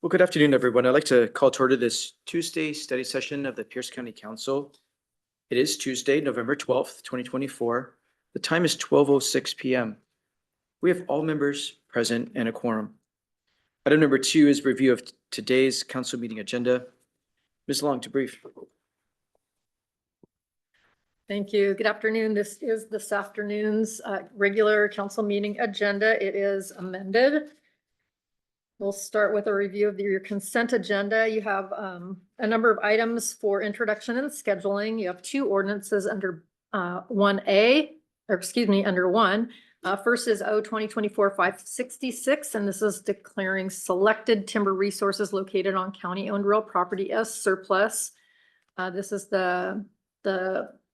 Well, good afternoon, everyone. I'd like to call to order this Tuesday study session of the Pierce County Council. It is Tuesday, November 12th, 2024. The time is 12:06 p.m. We have all members present and a quorum. Item number 2 is review of today's council meeting agenda. Ms. Long to brief. Thank you. Good afternoon. This is this afternoon's regular council meeting agenda. It is amended. We'll start with a review of your consent agenda. You have a number of items for introduction and scheduling. You have 2 ordinances under 1A, or excuse me, under 1. First is O 2024-566, and this is declaring selected timber resources located on county-owned real property as surplus. This is the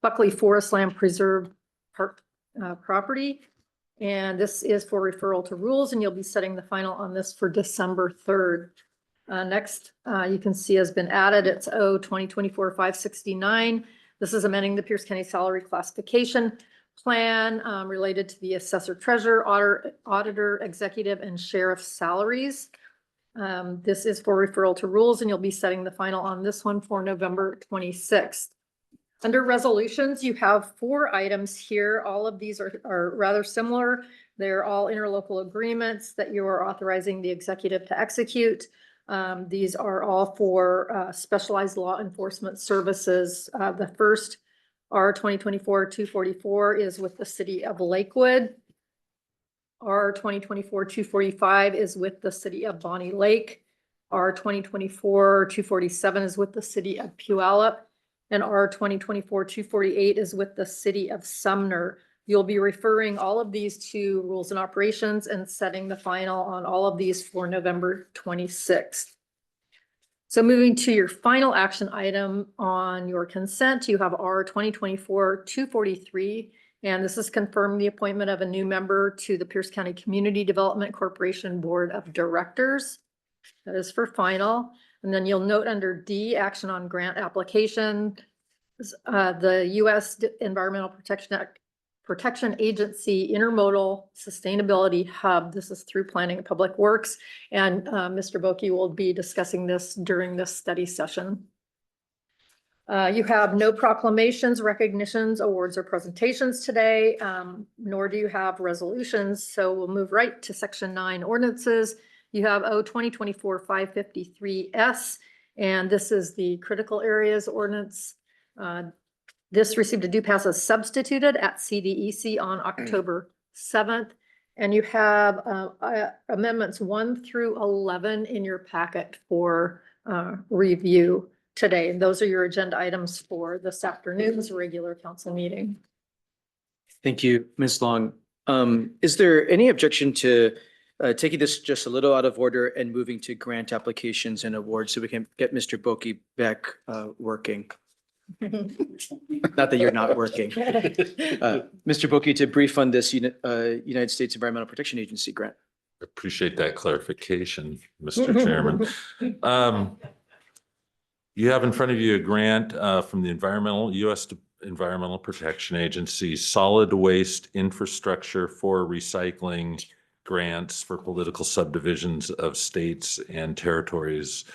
Buckley Forest Land Preserve Park property. And this is for referral to rules, and you'll be setting the final on this for December 3rd. Next, you can see has been added. It's O 2024-569. This is amending the Pierce County Salary Classification Plan related to the assessor, treasurer, auditor, executive, and sheriff salaries. This is for referral to rules, and you'll be setting the final on this one for November 26th. Under resolutions, you have 4 items here. All of these are rather similar. They're all interlocal agreements that you are authorizing the executive to execute. These are all for specialized law enforcement services. The first, R 2024-244, is with the city of Lakewood. R 2024-245 is with the city of Bonnie Lake. R 2024-247 is with the city of Puyallup. And R 2024-248 is with the city of Sumner. You'll be referring all of these to rules and operations and setting the final on all of these for November 26th. So moving to your final action item on your consent, you have R 2024-243, and this is confirming the appointment of a new member to the Pierce County Community Development Corporation Board of Directors. That is for final. And then you'll note under D, action on grant application, the U.S. Environmental Protection Agency Intermodal Sustainability Hub. This is through Planning and Public Works. And Mr. Boki will be discussing this during this study session. You have no proclamations, recognitions, awards, or presentations today, nor do you have resolutions. So we'll move right to Section 9, ordinances. You have O 2024-553S, and this is the critical areas ordinance. This received a due pass as substituted at CDEC on October 7th. And you have amendments 1 through 11 in your packet for review today. And those are your agenda items for this afternoon's regular council meeting. Thank you, Ms. Long. Is there any objection to taking this just a little out of order and moving to grant applications and awards so we can get Mr. Boki back working? Not that you're not working. Mr. Boki, to brief on this United States Environmental Protection Agency grant. I appreciate that clarification, Mr. Chairman. You have in front of you a grant from the U.S. Environmental Protection Agency, Solid Waste Infrastructure for Recycling grants for political subdivisions of states and territories.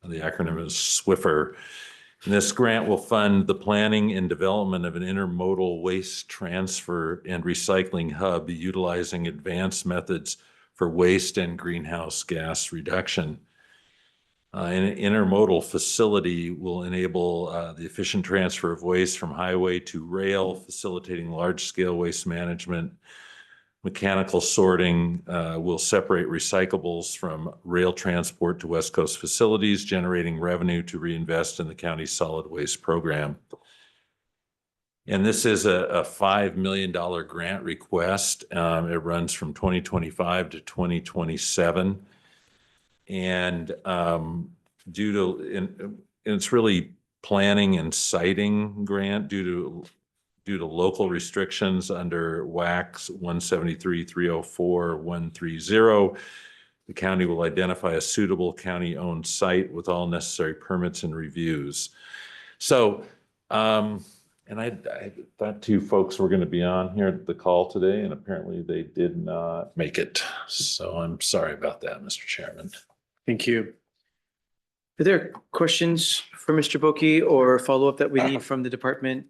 The acronym is SWIFR. And this grant will fund the planning and development of an intermodal waste transfer and recycling hub utilizing advanced methods for waste and greenhouse gas reduction. An intermodal facility will enable the efficient transfer of waste from highway to rail, facilitating large-scale waste management. Mechanical sorting will separate recyclables from rail transport to West Coast facilities, generating revenue to reinvest in the county's solid waste program. And this is a $5 million grant request. It runs from 2025 to 2027. And it's really planning and siting grant due to local restrictions under WACS 173-304-130. The county will identify a suitable county-owned site with all necessary permits and reviews. So, and I thought 2 folks were going to be on here at the call today, and apparently they did not make it. So I'm sorry about that, Mr. Chairman. Thank you. Are there questions for Mr. Boki or follow-up that we need from the department?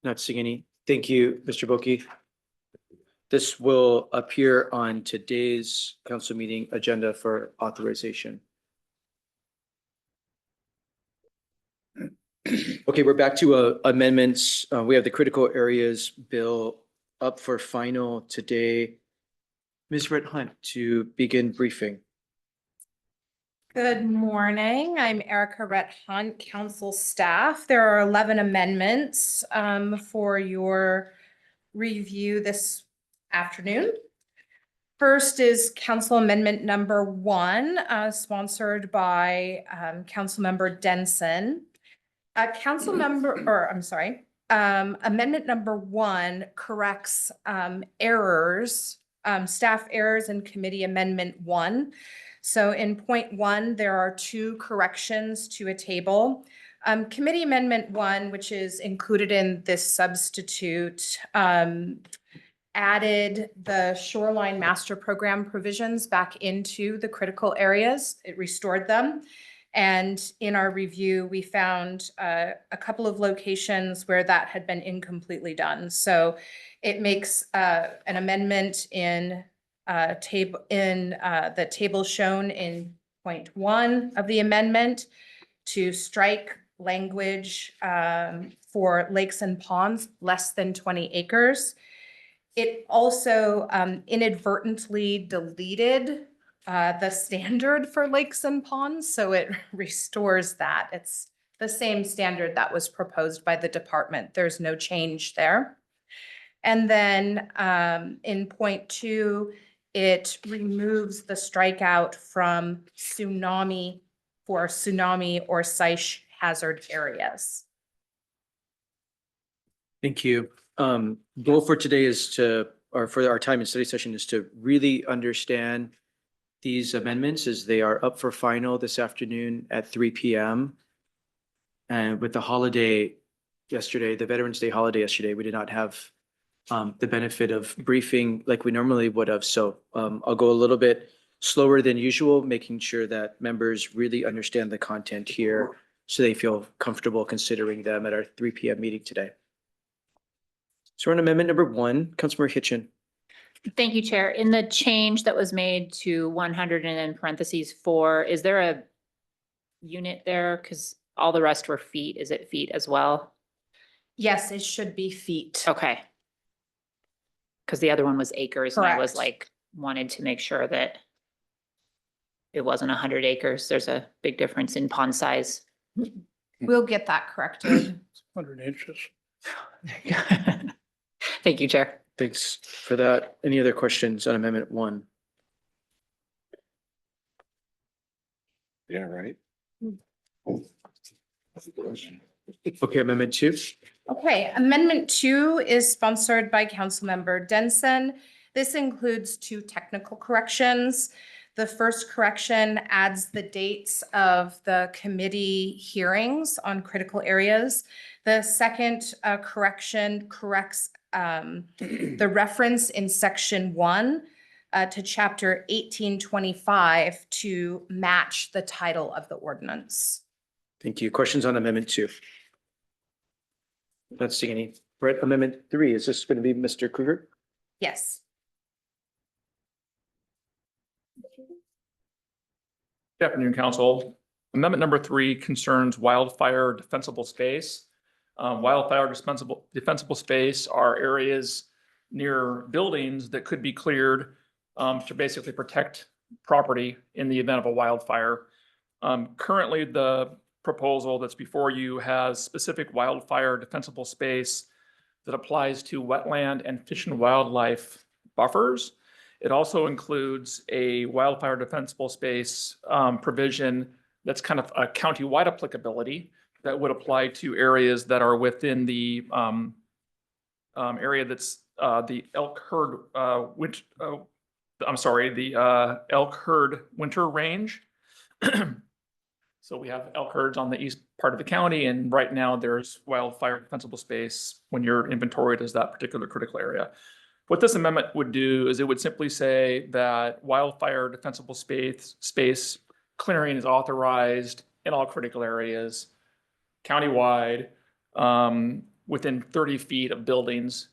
Not seeing any. Thank you, Mr. Boki. This will appear on today's council meeting agenda for authorization. Okay, we're back to amendments. We have the critical areas bill up for final today. Ms. Red Hunt to begin briefing. Good morning. I'm Erica Rhett Hunt, council staff. There are 11 amendments for your review this afternoon. First is Council Amendment number 1, sponsored by Councilmember Denson. Amendment number 1 corrects errors, staff errors in Committee Amendment 1. So in point 1, there are 2 corrections to a table. Committee Amendment 1, which is included in this substitute, added the Shoreline Master Program provisions back into the critical areas. It restored them. And in our review, we found a couple of locations where that had been incompletely done. So it makes an amendment in the table shown in point 1 of the amendment to strike language for lakes and ponds less than 20 acres. It also inadvertently deleted the standard for lakes and ponds, so it restores that. It's the same standard that was proposed by the department. There's no change there. And then in point 2, it removes the strikeout from tsunami for tsunami or SAISH hazard areas. Thank you. Goal for today is to, or for our time and study session is to really understand these amendments as they are up for final this afternoon at 3 p.m. And with the holiday yesterday, the Veterans Day holiday yesterday, we did not have the benefit of briefing like we normally would have. So I'll go a little bit slower than usual, making sure that members really understand the content here so they feel comfortable considering them at our 3 p.m. meeting today. So we're on amendment number 1, Councilmember Hitchin. Thank you, Chair. In the change that was made to 100 and in parentheses 4, is there a unit there? Because all the rest were feet. Is it feet as well? Yes, it should be feet. Okay. Because the other one was acres and I was Correct. like, wanted to make sure that it wasn't 100 acres. There's a big difference in pond size. We'll get that corrected. 100 inches. Thank you, Chair. Thanks for that. Any other questions on amendment 1? Yeah, right. Okay, amendment 2. Okay, Amendment 2 is sponsored by Councilmember Denson. This includes 2 technical corrections. The first correction adds the dates of the committee hearings on critical areas. The second correction corrects the reference in section 1 to chapter 1825 to match the title of the ordinance. Thank you. Questions on amendment 2? Not seeing any. Brett, amendment 3, is this going to be Mr. Kruger? Yes. Good afternoon, Council. Amendment number 3 concerns wildfire defensible space. Wildfire defensible space are areas near buildings that could be cleared to basically protect property in the event of a wildfire. Currently, the proposal that's before you has specific wildfire defensible space that applies to wetland and fish and wildlife buffers. It also includes a wildfire defensible space provision that's kind of a county-wide applicability that would apply to areas that are within the area that's the elk herd elk herd winter range. So we have elk herds on the east part of the county, and right now there's wildfire defensible space when your inventory does that particular critical area. What this amendment would do is it would simply say that wildfire defensible space clearing is authorized in all critical areas countywide, within 30 feet of buildings.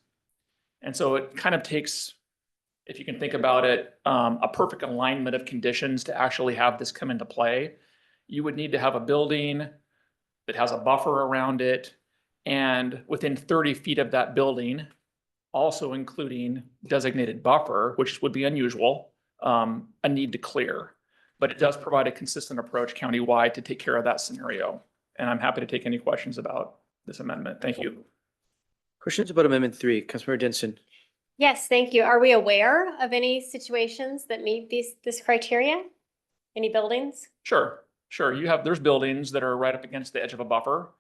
And so it kind of takes, if you can think about it, a perfect alignment of conditions to actually have this come into play. You would need to have a building that has a buffer around it, and within 30 feet of that building, also including designated buffer, which would be unusual, a need to clear. But it does provide a consistent approach countywide to take care of that scenario. And I'm happy to take any questions about this amendment. Thank you. Questions about Amendment 3, Councilmember Denson? Yes, thank you. Are we aware of any situations that meet this criteria? Any buildings? Sure. There's buildings that are right up against the edge of a buffer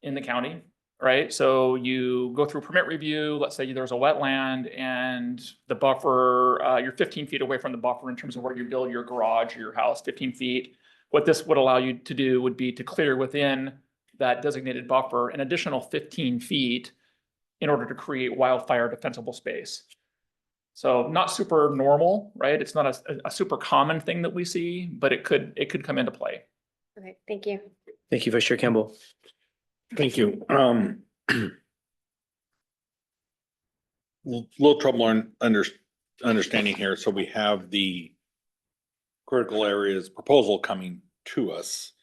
in the county, right? So you go through permit review, let's say there's a wetland and the buffer, you're 15 feet away from the buffer in terms of where you build your garage, your house, 15 feet. What this would allow you to do would be to clear within that designated buffer an additional 15 feet in order to create wildfire defensible space. So not super normal, right? It's not a super common thing that we see, but it could come into play. Okay, thank you. Thank you, Vice Chair Campbell. Thank you. Little trouble on understanding here. So we have the critical areas proposal coming to us.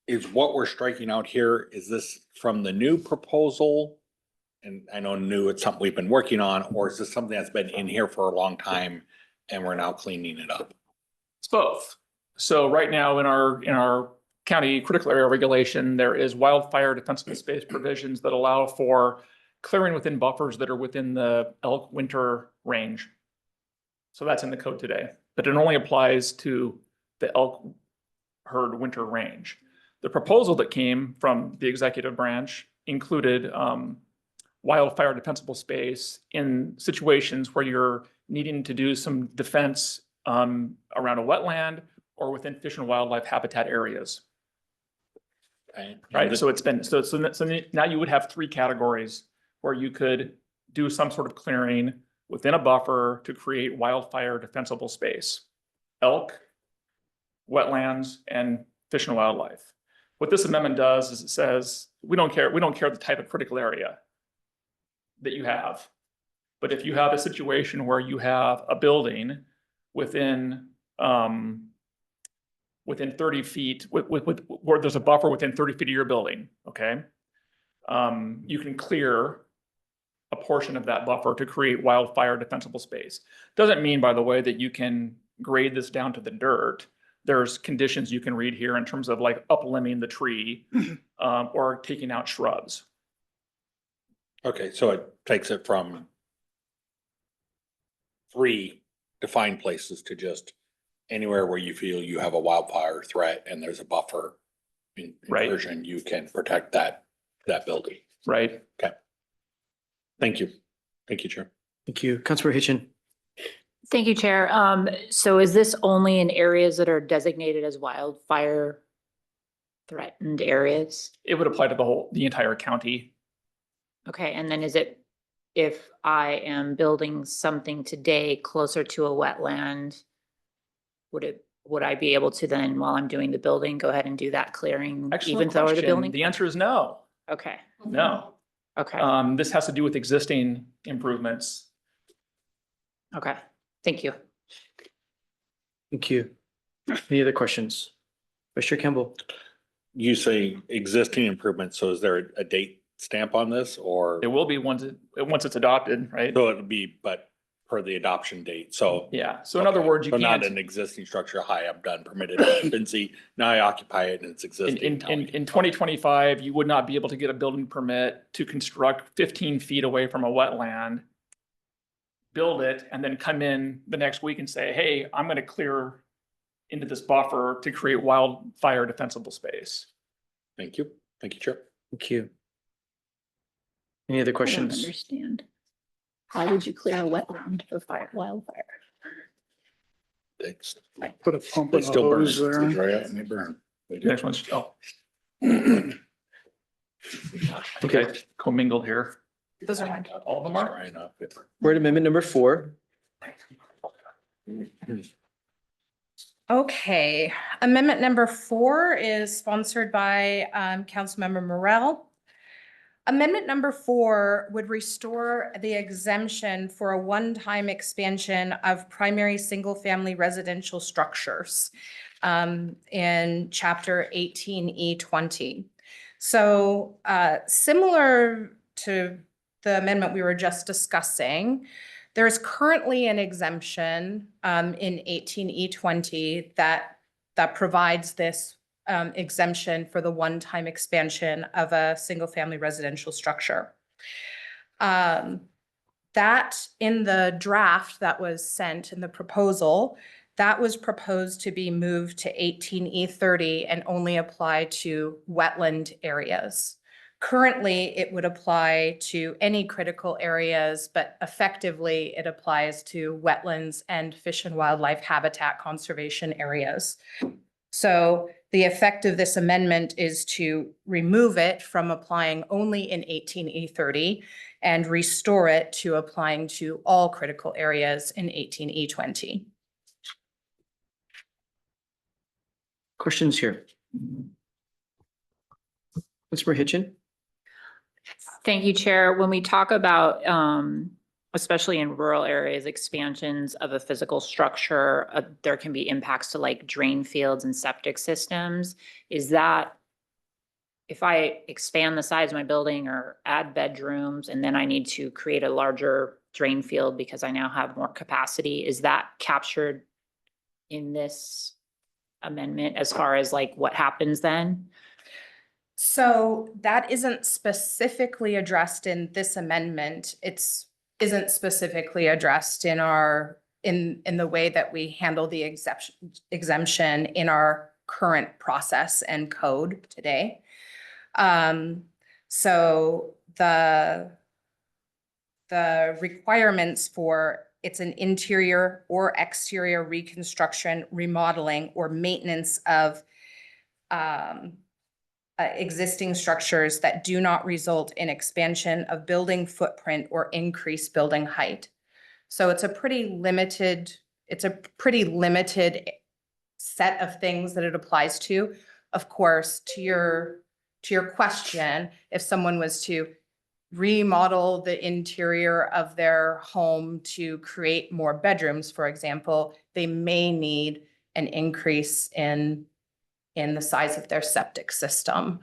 Is what we're striking out here, is this from the new proposal? And I know new, it's something we've been working on, or is this something that's been in here for a long time and we're now cleaning it up? It's both. So right now in our county critical area regulation, there is wildfire defensible space provisions that allow for clearing within buffers that are within the elk winter range. So that's in the code today, but it only applies to the elk herd winter range. The proposal that came from the executive branch included wildfire defensible space in situations where you're needing to do some defense around a wetland or within fish and wildlife habitat areas. Right, so it's been, so now you would have 3 categories where you could do some sort of clearing within a buffer to create wildfire defensible space. Elk, wetlands, and fish and wildlife. What this amendment does is it says, we don't care the type of critical area that you have. But if you have a situation where you have a building within 30 feet, where there's a buffer within 30 feet of your building, okay? You can clear a portion of that buffer to create wildfire defensible space. Doesn't mean, by the way, that you can grade this down to the dirt. There's conditions you can read here in terms of like uplimbing the tree or taking out shrubs. Okay, so it takes it from 3 defined places to just anywhere where you feel you have a wildfire threat and there's a buffer Right. incursion, you can protect that building. Right. Thank you. Thank you, Chair. Thank you. Councilmember Hitchin? Thank you, Chair. So is this only in areas that are designated as wildfire threatened areas? It would apply to the entire county. Okay, and then is it, if I am building something today closer to a wetland, would I be able to then, while I'm doing the building, go ahead and do that clearing? Even Excellent though the question. building? The answer is no, Okay, no. okay, This has to do with existing improvements. okay. Thank you. Thank you. Any other questions? Vice Chair Campbell? You say existing improvements, so is there a date stamp on this or? It will be once it's adopted, right? So it'll be, but per the adoption date, so. Yeah, so in other Okay. words, you So not can't, an existing structure, hi, I'm done permitted occupancy, now I occupy it and it's existing. in 2025, you would not be able to get a building permit to construct 15 feet away from a wetland, build it, and then come in the next week and say, hey, I'm gonna clear into this buffer to create wildfire defensible space. Thank you, Chair. Thank you. Any other I don't questions? understand. Why would you clear a wetland for wildfire? Thanks. Put a pump They and a still burn. hose there. Dry out and they burn. They do. Next one's, Okay. okay, commingled here. Those are mine. All of them are? Right enough. We're at amendment number 4. Okay, amendment number 4 is sponsored by Councilmember Morel. Amendment number 4 would restore the exemption for a one-time expansion of primary single-family residential structures in Chapter 18E20. So similar to the amendment we were just discussing, there is currently an exemption in 18E20 that provides this exemption for the one-time expansion of a single-family residential structure. That in the draft that was sent in the proposal, that was proposed to be moved to 18E30 and only apply to wetland areas. Currently, it would apply to any critical areas, but effectively it applies to wetlands and fish and wildlife habitat conservation areas. So the effect of this amendment is to remove it from applying only in 18E30 and restore it to applying to all critical areas in 18E20. Questions here? Councilmember Hitchin? Thank you, Chair. When we talk about, especially in rural areas, expansions of a physical structure, there can be impacts to like drain fields and septic systems. Is that, if I expand the size of my building or add bedrooms, and then I need to create a larger drain field because I now have more capacity, is that captured in this amendment as far as like what happens then? So that isn't specifically addressed in this amendment. Isn't specifically addressed in our, in the way that we handle the exemption in our current process and code today. So the requirements for it's an interior or exterior reconstruction, remodeling, or maintenance of existing structures that do not result in expansion of building footprint or increased building height. So it's a pretty limited set of things that it applies to. Of course, to your question, if someone was to remodel the interior of their home to create more bedrooms, for example, they may need an increase in the size of their septic system.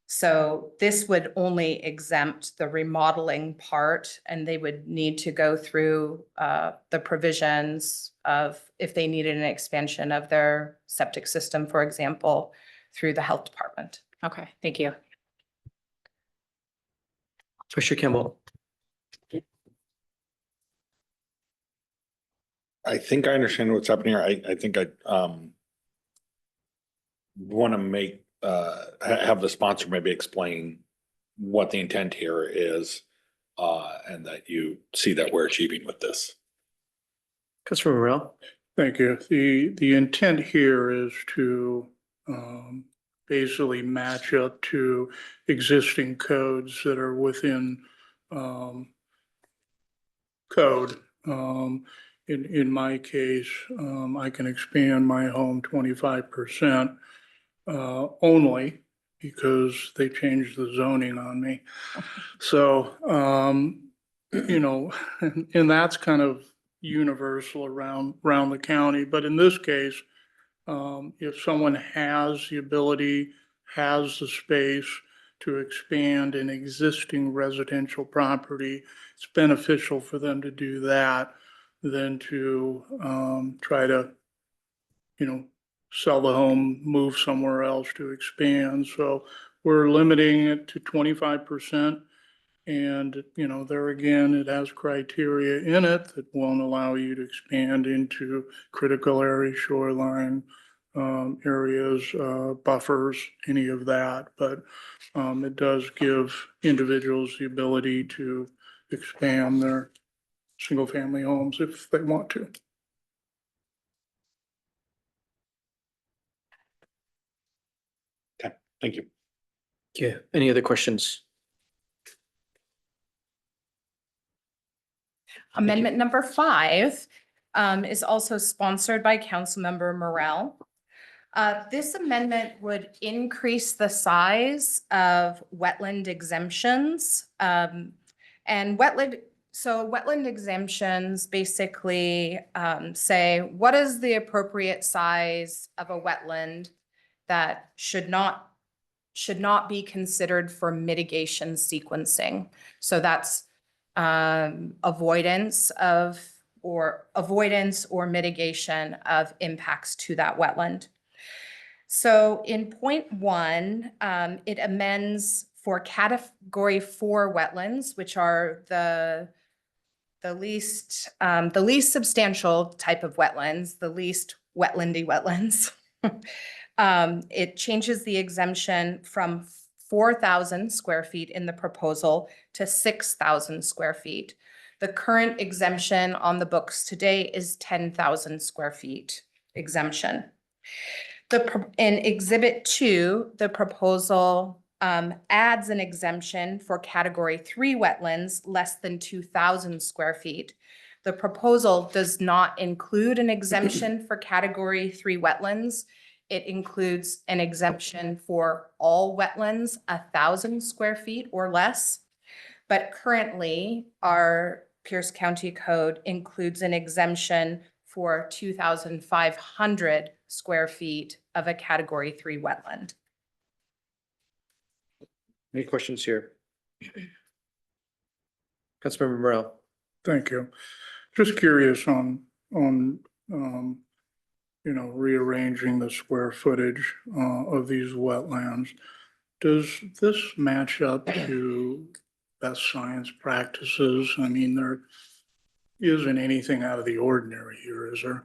So this would only exempt the remodeling part, and they would need to go through the provisions of if they needed an expansion of their septic system, for example, through the health department. Okay, thank you. Commissioner Campbell? I think I understand what's happening here. I think I want to make, have the sponsor maybe explain what the intent here is, and that you see that we're achieving with this. Councilmember Morel? Thank you. The intent here is to basically match up to existing codes that are within code. In my case, I can expand my home 25% only because they changed the zoning on me. So, you know, and that's kind of universal around the county. But in this case, if someone has the ability, has the space to expand an existing residential property, it's beneficial for them to do that than to try to, you know, sell the home, move somewhere else to expand. So we're limiting it to 25%. And, you know, there again, it has criteria in it that won't allow you to expand into critical area, shoreline areas, buffers, any of that. But it does give individuals the ability to expand their single family homes if they want to. Okay, thank you. Yeah, any other questions? Amendment number 5 is also sponsored by Councilmember Morel. This amendment would increase the size of wetland exemptions. And wetland exemptions basically say, what is the appropriate size of a wetland that should not be considered for mitigation sequencing? So that's avoidance or mitigation of impacts to that wetland. So in point 1, it amends for category 4 wetlands, which are the least substantial type of wetlands, the least wetlandy wetlands. It changes the exemption from 4,000 square feet in the proposal to 6,000 square feet. The current exemption on the books today is 10,000 square feet exemption. In Exhibit 2, the proposal adds an exemption for category 3 wetlands less than 2,000 square feet. The proposal does not include an exemption for category 3 wetlands. It includes an exemption for all wetlands 1,000 square feet or less. But currently, our Pierce County Code includes an exemption for 2,500 square feet of a category 3 wetland. Any questions here? Councilmember Morel. Thank you. Just curious on, rearranging the square footage of these wetlands. Does this match up to best science practices? I mean, there isn't anything out of the ordinary here, is there?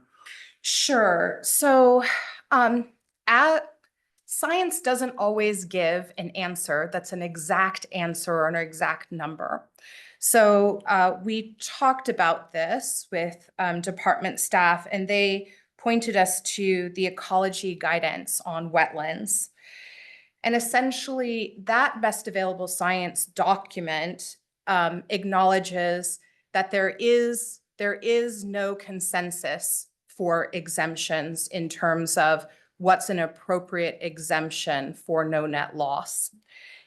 Sure. So science doesn't always give an answer that's an exact answer or an exact number. So we talked about this with department staff, and they pointed us to the ecology guidance on wetlands. And essentially, that best available science document acknowledges that there is no consensus for exemptions in terms of what's an appropriate exemption for no net loss.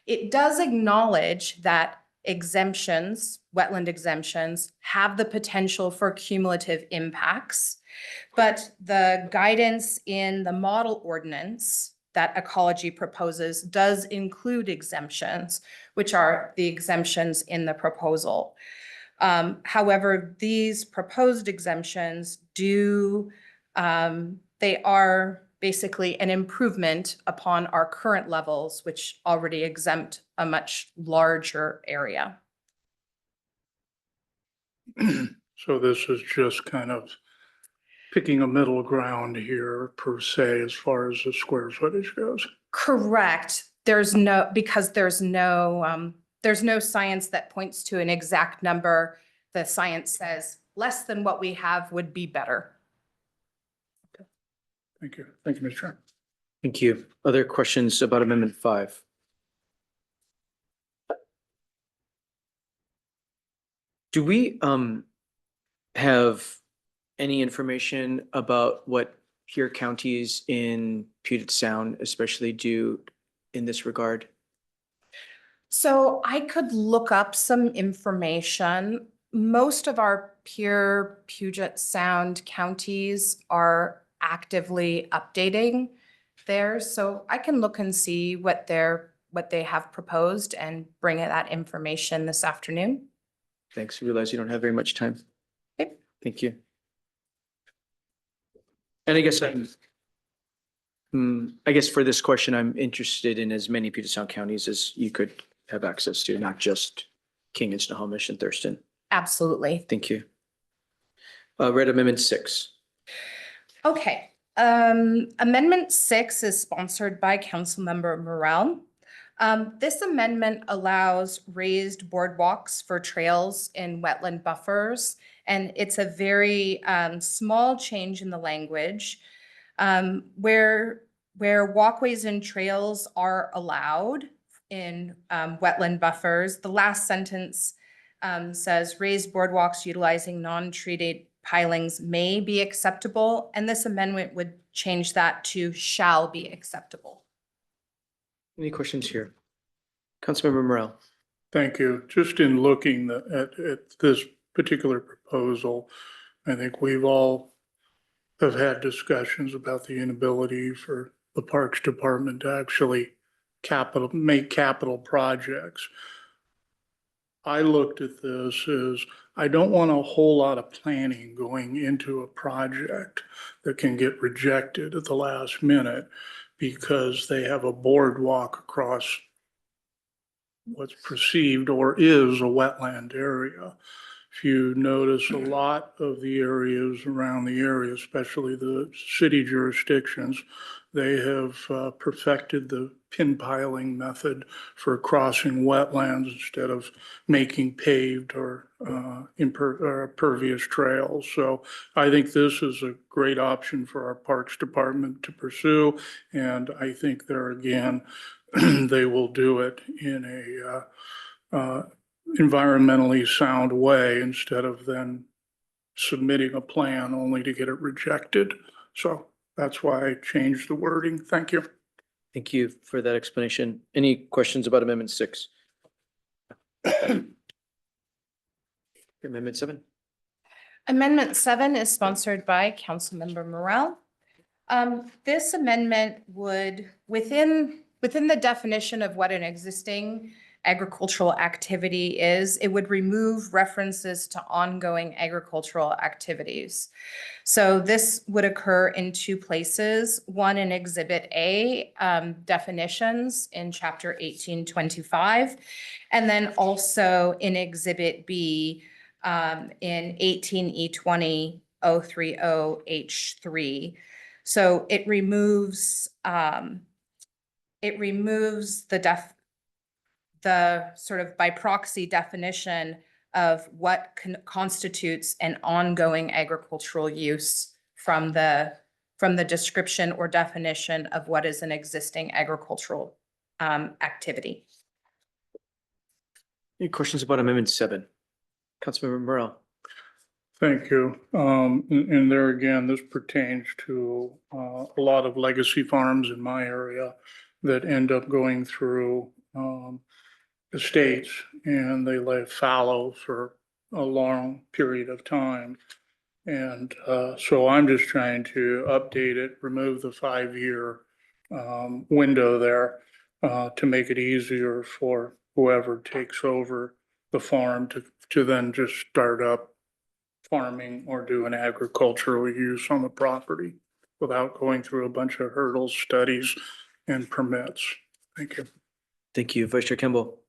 It does acknowledge that exemptions, wetland exemptions, have the potential for cumulative impacts, but the guidance in the model ordinance that ecology proposes does include exemptions, which are the exemptions in the proposal. However, these proposed exemptions they are basically an improvement upon our current levels, which already exempt a much larger area. So this is just kind of picking a middle ground here per se, as far as the square footage goes. Correct. There's no science that points to an exact number. The science says less than what we have would be better. Thank you. Thank you, Mr. Chair. Thank you. Other questions about Amendment 5? Do we have any information about what peer counties in Puget Sound especially do in this regard? So I could look up some information. Most of our peer Puget Sound counties are actively updating theirs, so I can look and see what they have proposed and bring that information this afternoon. Thanks. I realize you don't have very much time. Okay. Thank you. And I guess for this question, I'm interested in as many Puget Sound counties as you could have access to, not just King and Snohomish and Thurston. Absolutely. Thank you. Read Amendment 6. Okay. Amendment 6 is sponsored by Councilmember Morel. This amendment allows raised boardwalks for trails in wetland buffers, and it's a very small change in the language where walkways and trails are allowed in wetland buffers. The last sentence says raised boardwalks utilizing non-treated pilings may be acceptable, and this amendment would change that to shall be acceptable. Any questions here? Councilmember Morel. Thank you. Just in looking at this particular proposal, I think we've all have had discussions about the inability for the Parks Department to actually make capital projects. I looked at this as, I don't want a whole lot of planning going into a project that can get rejected at the last minute because they have a boardwalk across what's perceived or is a wetland area. If you notice, a lot of the areas around the area, especially the city jurisdictions, they have perfected the pin piling method for crossing wetlands instead of making paved or impervious trails. So I think this is a great option for our Parks Department to pursue. And I think there again, they will do it in a environmentally sound way instead of then submitting a plan only to get it rejected. So that's why I changed the wording. Thank you. Thank you for that explanation. Any questions about Amendment 6? Amendment 7? Amendment 7 is sponsored by Councilmember Morel. This amendment would, within the definition of what an existing agricultural activity is, it would remove references to ongoing agricultural activities. So this would occur in two places, one in Exhibit A, definitions in Chapter 1825, and then also in Exhibit B, in 18E20 030H3. So it removes the sort of by proxy definition of what constitutes an ongoing agricultural use from the description or definition of what is an existing agricultural activity. Any questions about Amendment 7? Councilmember Morel. Thank you. And there again, this pertains to a lot of legacy farms in my area that end up going through estates and they lay fallow for a long period of time. And so I'm just trying to update it, remove the 5-year window there to make it easier for whoever takes over the farm to then just start up farming or do an agricultural use on the property without going through a bunch of hurdles, studies, and permits. Thank you. Thank you. Vice Chair Kimball.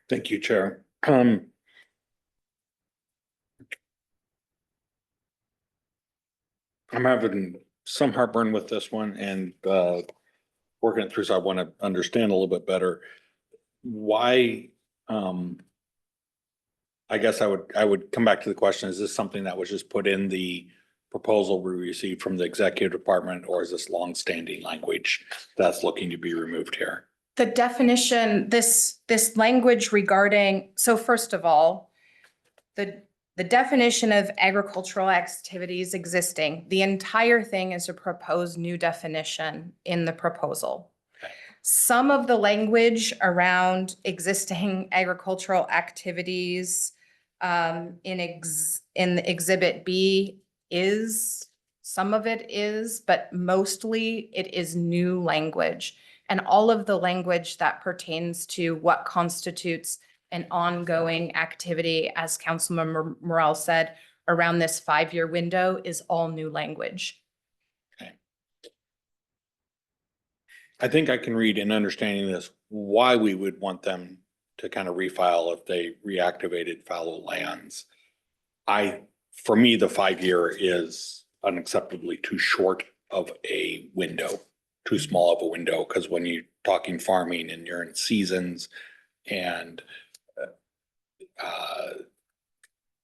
Thank you, Chair. I'm having some heartburn with this one and working it through, so I want to understand a little bit better why. I guess I would come back to the question, is this something that was just put in the proposal we received from the executive department, or is this longstanding language that's looking to be removed here? The definition, this language regarding, so first of all, the definition of agricultural activities existing, the entire thing is a proposed new definition in the proposal. Okay. Some of the language around existing agricultural activities in Exhibit B is, some of it is, but mostly it is new language. And all of the language that pertains to what constitutes an ongoing activity, as Councilmember Morel said, around this 5-year window is all new language. Okay. I think I can read in understanding this, why we would want them to kind of refile if they reactivated fallow lands. For me, the 5-year is unacceptably too short of a window, too small of a window, because when you're talking farming and you're in seasons and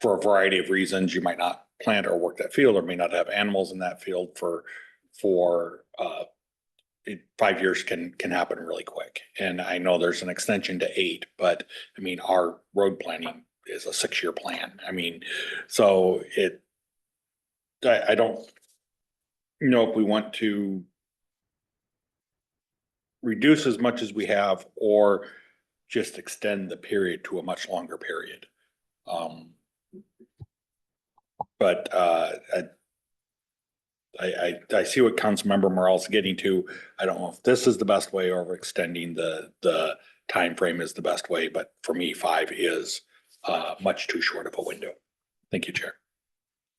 for a variety of reasons, you might not plant or work that field or may not have animals in that field for 5 years can happen really quick. And I know there's an extension to 8, but I mean, our road planning is a 6-year plan. I mean, so I don't know if we want to reduce as much as we have or just extend the period to a much longer period. But I see what Councilmember Morales is getting to. I don't know if this is the best way or if extending the time frame is the best way, but for me, 5 is much too short of a window. Thank you, Chair.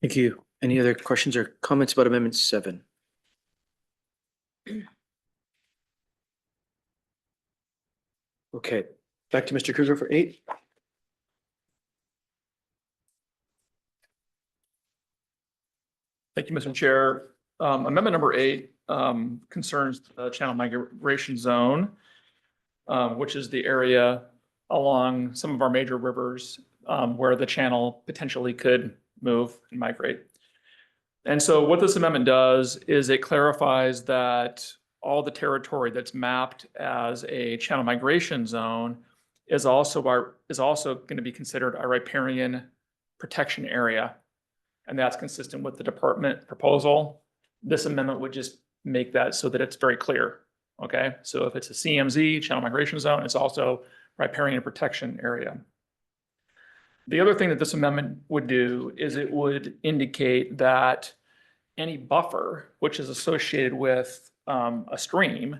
Thank you. Any other questions or comments about Amendment 7? Okay, back to Mr. Krueger for 8. Thank you, Mr. Chair. Amendment number 8 concerns the Channel Migration Zone, which is the area along some of our major rivers where the channel potentially could move and migrate. And so what this amendment does is it clarifies that all the territory that's mapped as a channel migration zone is also going to be considered a riparian protection area. And that's consistent with the department proposal. This amendment would just make that so that it's very clear. Okay, so if it's a CMZ, channel migration zone, it's also riparian protection area. The other thing that this amendment would do is it would indicate that any buffer which is associated with a stream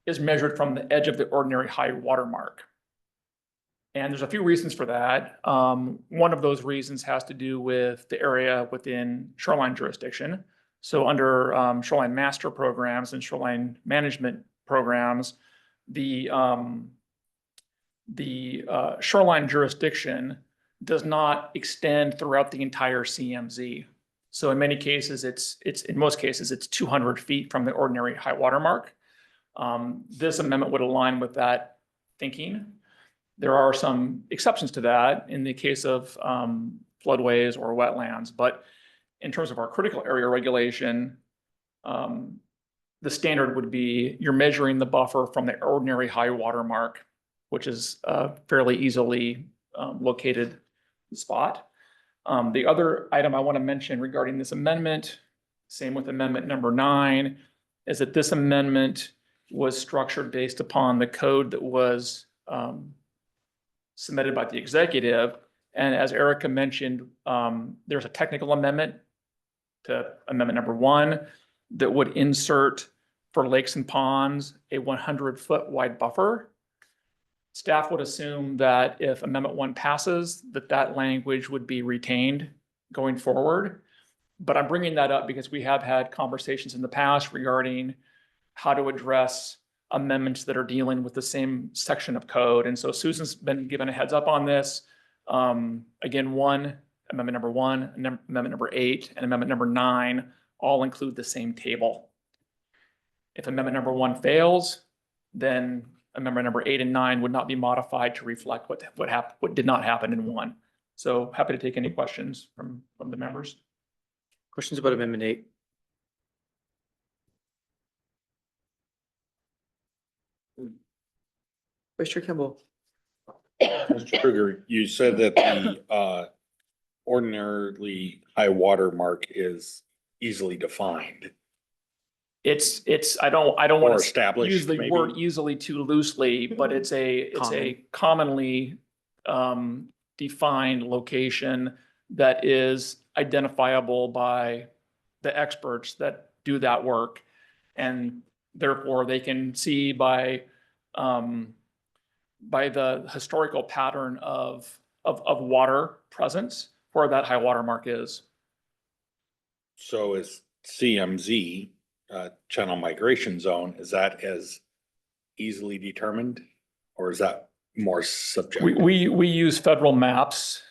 is measured from the edge of the ordinary high water mark. And there's a few reasons for that. One of those reasons has to do with the area within shoreline jurisdiction. So under shoreline master programs and shoreline management programs, the shoreline jurisdiction does not extend throughout the entire CMZ. So in many cases, in most cases, it's 200 feet from the ordinary high water mark. This amendment would align with that thinking. There are some exceptions to that in the case of floodways or wetlands, but in terms of our critical area regulation, the standard would be you're measuring the buffer from the ordinary high water mark, which is a fairly easily located spot. The other item I want to mention regarding this amendment, same with amendment number 9, is that this amendment was structured based upon the code that was submitted by the executive. And as Erica mentioned, there's a technical amendment to amendment number 1 that would insert for lakes and ponds a 100-foot wide buffer. Staff would assume that if amendment 1 passes, that language would be retained going forward. But I'm bringing that up because we have had conversations in the past regarding how to address amendments that are dealing with the same section of code. And so Susan's been given a heads up on this. Again, amendment number 1, amendment number 8, and amendment number 9 all include the same table. If amendment number 1 fails, then amendment number 8 and 9 would not be modified to reflect what did not happen in 1. So happy to take any questions from the members. Questions about Amendment 8? Vice Chair Campbell. Mr. Krueger, you said that the ordinarily high water mark is easily defined. I don't Or want to established, use the maybe? word easily too loosely, but it's a commonly defined location that is identifiable by the experts that do that work. And therefore they can see by the historical pattern of water presence where that high water mark is. So is CMZ, channel migration zone, is that as easily determined? Or is that more subjective? We use federal maps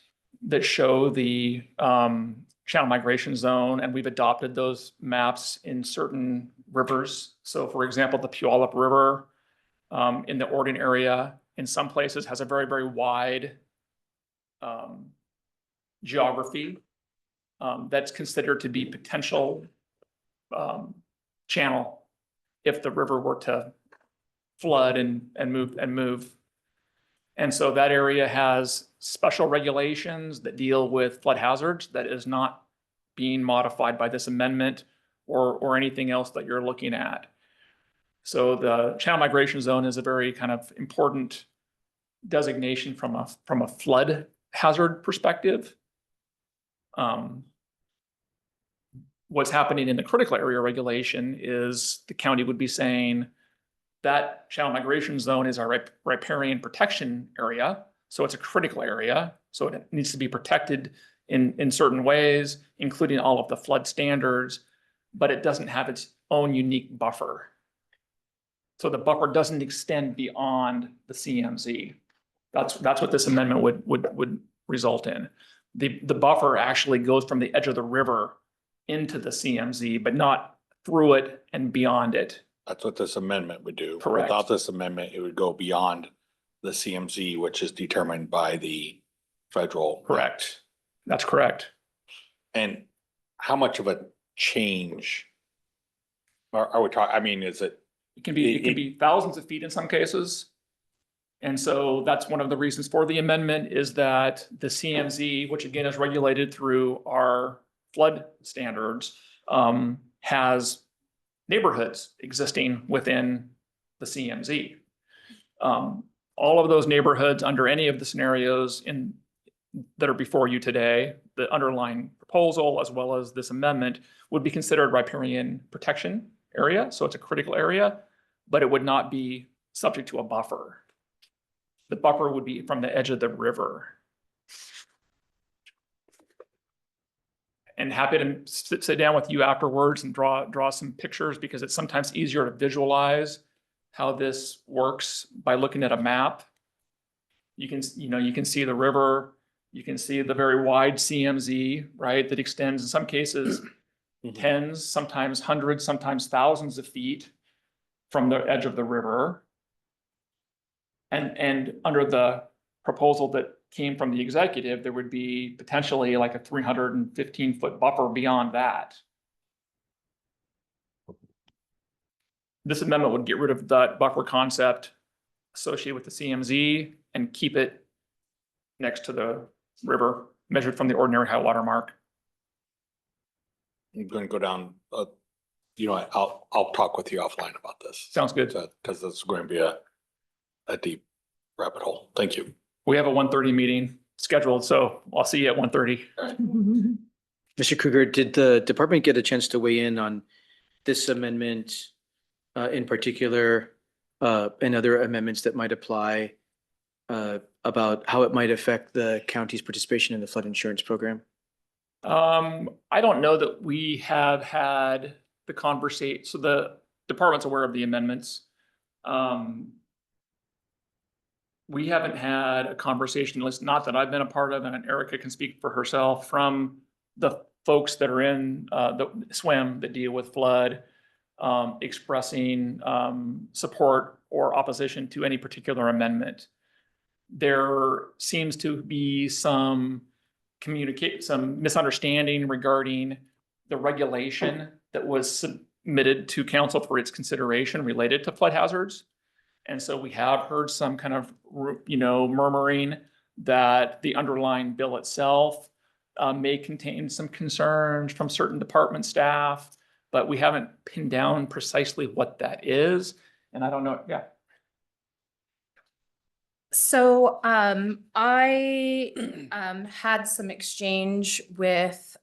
that show the channel migration zone, and we've adopted those maps in certain rivers. So for example, the Puyallup River in the Oregon area, in some places has a very, very wide geography that's considered to be potential channel if the river were to flood and move. And so that area has special regulations that deal with flood hazards that is not being modified by this amendment or anything else that you're looking at. So the channel migration zone is a very kind of important designation from a flood hazard perspective. What's happening in the critical area regulation is the county would be saying that channel migration zone is our riparian protection area. So it's a critical area. So it needs to be protected in certain ways, including all of the flood standards, but it doesn't have its own unique buffer. So the buffer doesn't extend beyond the CMZ. That's what this amendment would result in. The buffer actually goes from the edge of the river into the CMZ, but not through it and beyond it. That's what this amendment would do. Correct. Without this amendment, it would go beyond the CMZ, which is determined by the federal. Correct. That's correct. And how much of a change are we talking? I mean, is it? It can be thousands of feet in some cases. And so that's one of the reasons for the amendment is that the CMZ, which again is regulated through our flood standards, has neighborhoods existing within the CMZ. All of those neighborhoods under any of the scenarios that are before you today, the underlying proposal as well as this amendment would be considered riparian protection area. So it's a critical area, but it would not be subject to a buffer. The buffer would be from the edge of the river. And happy to sit down with you afterwards and draw some pictures because it's sometimes easier to visualize how this works by looking at a map. You can see the river, you can see the very wide CMZ, right, that extends in some cases tens, sometimes hundreds, sometimes thousands of feet from the edge of the river. And under the proposal that came from the executive, there would be potentially like a 315-foot buffer beyond that. This amendment would get rid of that buffer concept associated with the CMZ and keep it next to the river, measured from the ordinary high water mark. I'm going to go down, I'll talk with you offline about this. Sounds good. Because it's going to be a deep rabbit hole. Thank you. We have a 1:30 meeting scheduled, so I'll see you at 1:30. Mr. Kruger, did the department get a chance to weigh in on this amendment in particular and other amendments that might apply about how it might affect the county's participation in the flood insurance program? I don't know that we have had the conversation. So the department's aware of the amendments. We haven't had a conversation, at least not that I've been a part of, and Erica can speak for herself, from the folks that are in the SWIM that deal with flood, expressing support or opposition to any particular amendment. There seems to be some misunderstanding regarding the regulation that was submitted to council for its consideration related to flood hazards. And so we have heard some kind of, murmuring that the underlying bill itself may contain some concerns from certain department staff, but we haven't pinned down precisely what that is. And I don't know. Yeah. So I had some exchange with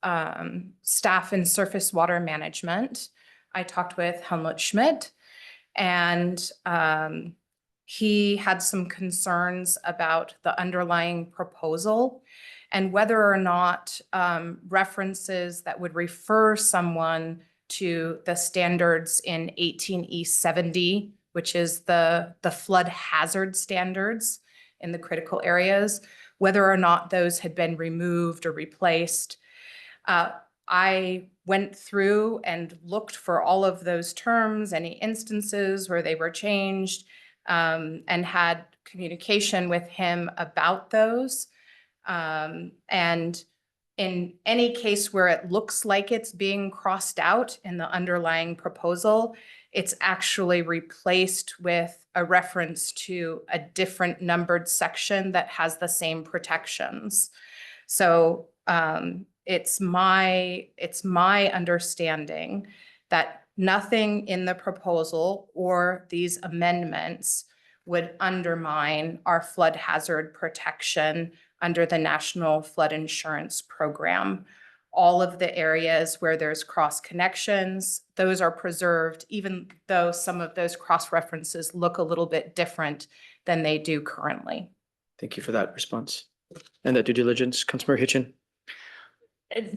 staff in surface water management. I talked with Helmut Schmidt, and he had some concerns about the underlying proposal and whether or not references that would refer someone to the standards in 18E70, which is the flood hazard standards in the critical areas, whether or not those had been removed or replaced. I went through and looked for all of those terms, any instances where they were changed, and had communication with him about those. And in any case where it looks like it's being crossed out in the underlying proposal, it's actually replaced with a reference to a different numbered section that has the same protections. So it's my understanding that nothing in the proposal or these amendments would undermine our flood hazard protection under the National Flood Insurance Program. All of the areas where there's cross connections, those are preserved, even though some of those cross references look a little bit different than they do currently. Thank you for that response. And that due diligence, Councilmember Hitchin.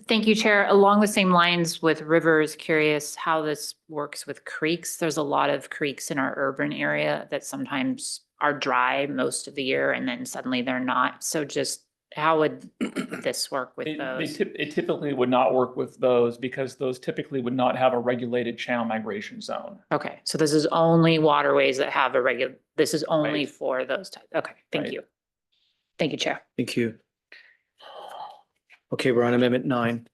Thank you, Chair. Along the same lines with rivers, curious how this works with creeks. There's a lot of creeks in our urban area that sometimes are dry most of the year and then suddenly they're not. So just how would this work with those? It typically would not work with those because those typically would not have a regulated channel migration zone. Okay, so this is only waterways that have a this is only Right. for those types. Okay, thank Right. you. Thank you, Chair. Thank you. Okay, we're on Amendment 9.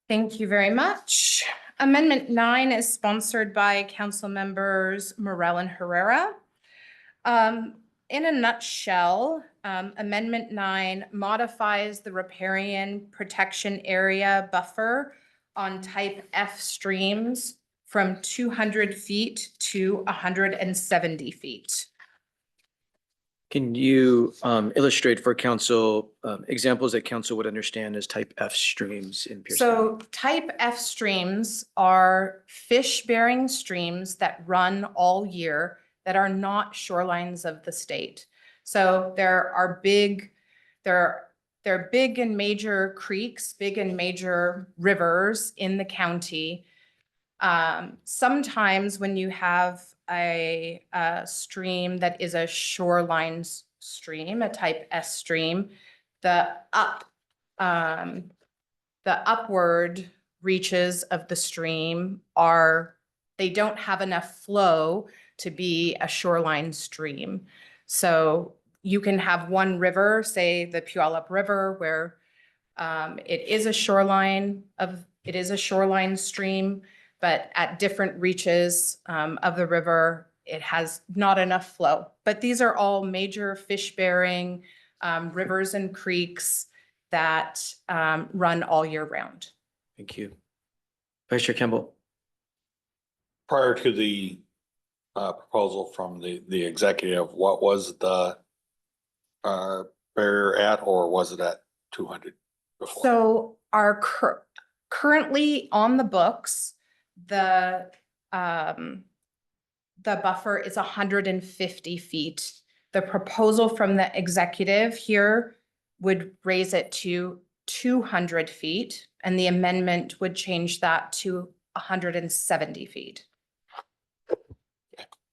Thank you very much. Amendment 9 is sponsored by Council Members Morel and Herrera. In a nutshell, Amendment 9 modifies the riparian protection area buffer on type F streams from 200 feet to 170 feet. Can you illustrate for council examples that council would understand as type F streams in Pierce County? So type F streams are fish-bearing streams that run all year that are not shorelines of the state. So there are big and major creeks, big and major rivers in the county. Sometimes when you have a stream that is a shoreline stream, a type S stream, the upward reaches of the stream they don't have enough flow to be a shoreline stream. So you can have one river, say the Puyallup River, where it is a shoreline stream, but at different reaches of the river, it has not enough flow. But these are all major fish-bearing rivers and creeks that run all year round. Thank you. Vice Chair Campbell. Prior to the proposal from the executive, what was the barrier at, or was it at 200 before? So our currently on the books, the buffer is 150 feet. The proposal from the executive here would raise it to 200 feet, and the amendment would change that to 170 feet.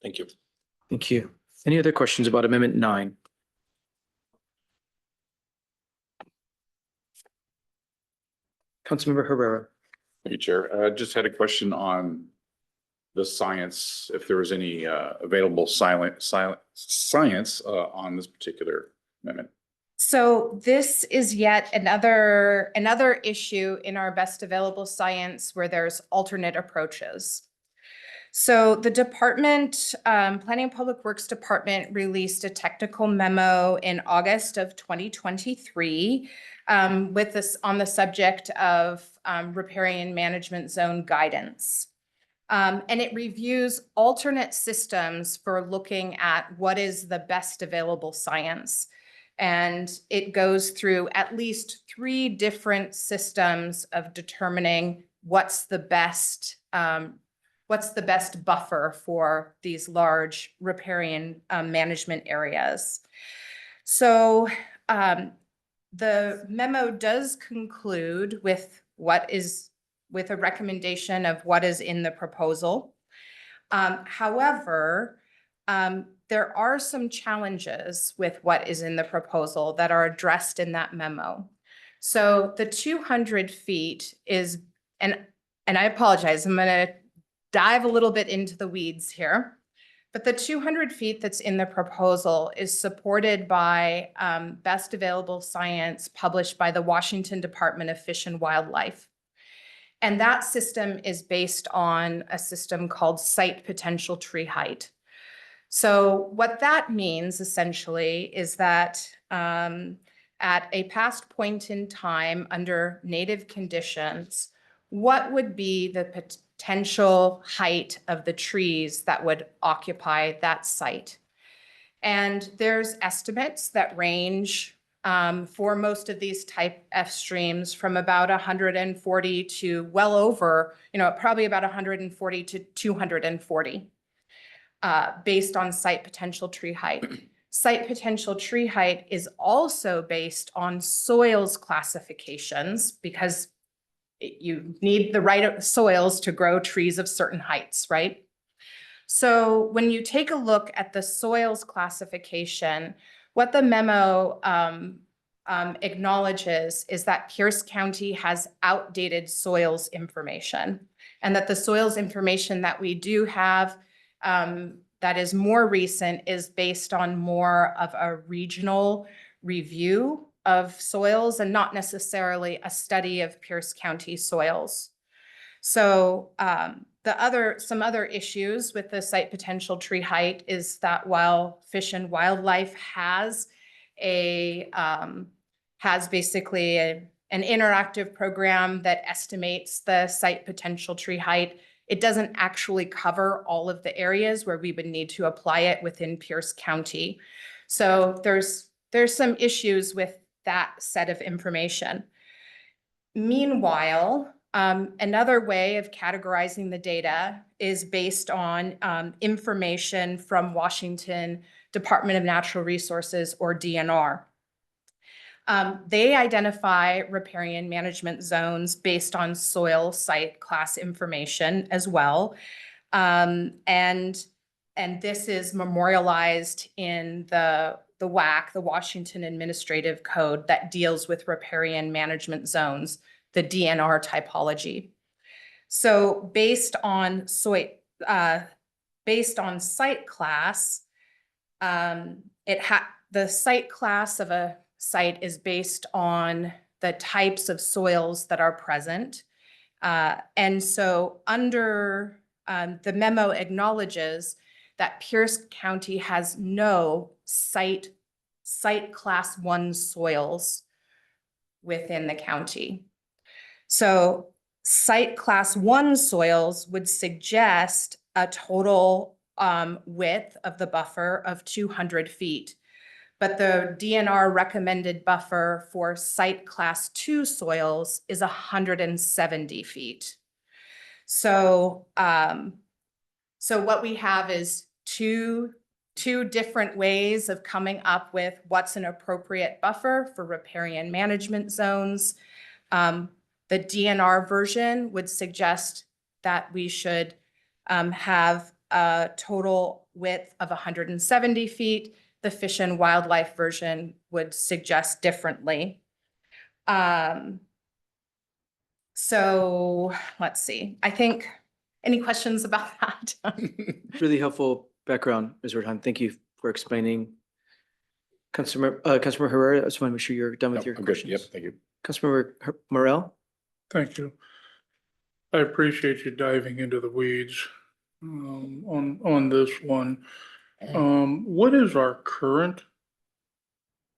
Thank you. Thank you. Any other questions about Amendment 9? Councilmember Herrera. Thank you, Chair. I just had a question on the science, if there was any available science on this particular amendment. So this is yet another issue in our best available science where there's alternate approaches. So the department, Planning and Public Works Department released a technical memo in August of 2023 with this on the subject of riparian management zone guidance. And it reviews alternate systems for looking at what is the best available science. And it goes through at least 3 different systems of determining what's the best buffer for these large riparian management areas. So the memo does conclude with a recommendation of what is in the proposal. However, there are some challenges with what is in the proposal that are addressed in that memo. So the 200 feet is, and I apologize, I'm going to dive a little bit into the weeds here. But the 200 feet that's in the proposal is supported by best available science published by the Washington Department of Fish and Wildlife. And that system is based on a system called site potential tree height. So what that means essentially is that at a past point in time under native conditions, what would be the potential height of the trees that would occupy that site? And there's estimates that range for most of these type F streams from about 140 to well over, probably about 140 to 240 based on site potential tree height. Site potential tree height is also based on soils classifications because you need the right soils to grow trees of certain heights, right? So when you take a look at the soils classification, what the memo acknowledges is that Pierce County has outdated soils information, and that the soils information that we do have that is more recent is based on more of a regional review of soils and not necessarily a study of Pierce County soils. So some other issues with the site potential tree height is that while Fish and Wildlife has basically an interactive program that estimates the site potential tree height, it doesn't actually cover all of the areas where we would need to apply it within Pierce County. So there's some issues with that set of information. Meanwhile, another way of categorizing the data is based on information from Washington Department of Natural Resources, or DNR. They identify riparian management zones based on soil site class information as well. And this is memorialized in the WAC, the Washington Administrative Code, that deals with riparian management zones, the DNR typology. So based on site class, the site class of a site is based on the types of soils that are present. And so under the memo acknowledges that Pierce County has no site class 1 soils within the county. So site class 1 soils would suggest a total width of the buffer of 200 feet. But the DNR recommended buffer for site class 2 soils is 170 feet. So, so what we have is two different ways of coming up with what's an appropriate buffer for riparian management zones. The DNR version would suggest that we should have a total width of 170 feet. The Fish and Wildlife version would suggest differently. So let's see. I think, any questions about that? Really helpful background, Ms. Rodan. Thank you for explaining. Councilmember Herrera, I just want to make sure you're done with your I'm good. Yep, questions. thank you. Councilmember Morel? Thank you. I appreciate you diving into the weeds on this one. What is our current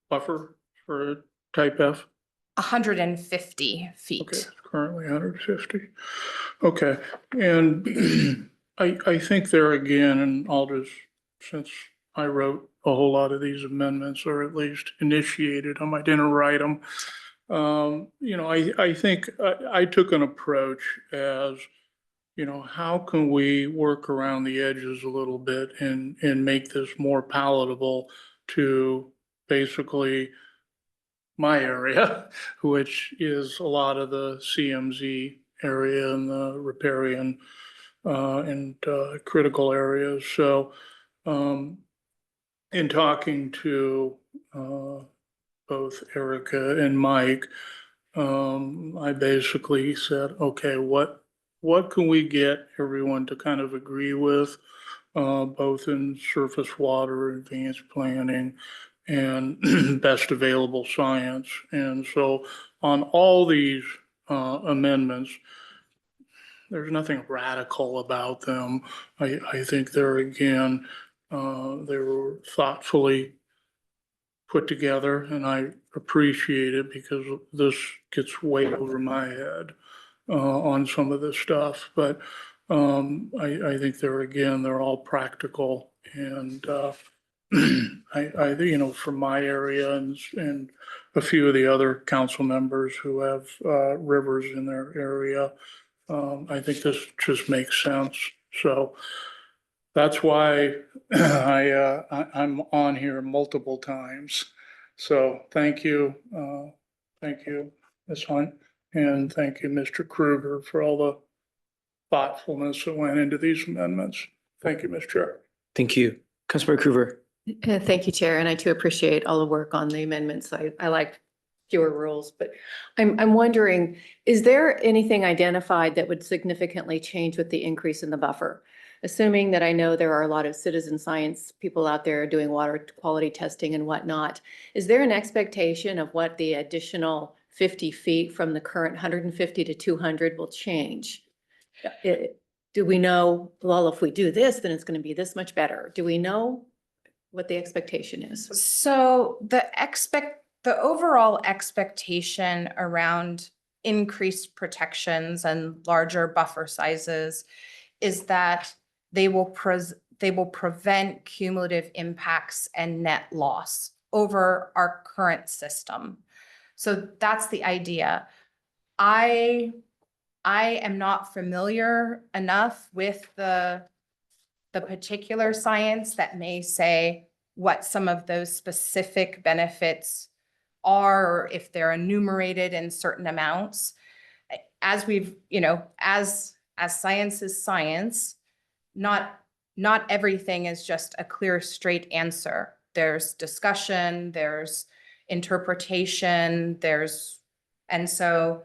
buffer for type F? 150 feet. Okay, it's currently 150. Okay, and I think there again, and I'll just, since I wrote a whole lot of these amendments, or at least initiated them, I didn't write them. I think I took an approach as, how can we work around the edges a little bit and make this more palatable to basically my area, which is a lot of the CMZ area and the riparian and critical areas. So in talking to both Erica and Mike, I basically said, okay, what can we get everyone to kind of agree with, both in surface water, advanced planning, and best available science. And so on all these amendments, there's nothing radical about them. I think they're, again, they were thoughtfully put together, and I appreciate it because this gets way over my head on some of this stuff. But I think they're all practical, and from my area and a few of the other council members who have rivers in their area, I think this just makes sense. So that's why I'm on here multiple times. So thank you, Ms. Hunt, and thank you, Mr. Kruger, for all the thoughtfulness that went into these amendments. Thank you, Ms. Chair. Thank you. Councilmember Cruver. Thank you, Chair, and I too appreciate all the work on the amendments. I like fewer rules, but I'm wondering, is there anything identified that would significantly change with the increase in the buffer? Assuming that I know there are a lot of citizen science people out there doing water quality testing and whatnot, is there an expectation of what the additional 50 feet from the current 150 to 200 will change? Do we know, well, if we do this, then it's going to be this much better? Do we know what the expectation is? So the overall expectation around increased protections and larger buffer sizes is that they will prevent cumulative impacts and net loss over our current system. So that's the idea. I am not familiar enough with the particular science that may say what some of those specific benefits are, or if they're enumerated in certain amounts. As we've, as science is science, not everything is just a clear, straight answer. There's discussion, there's interpretation, and so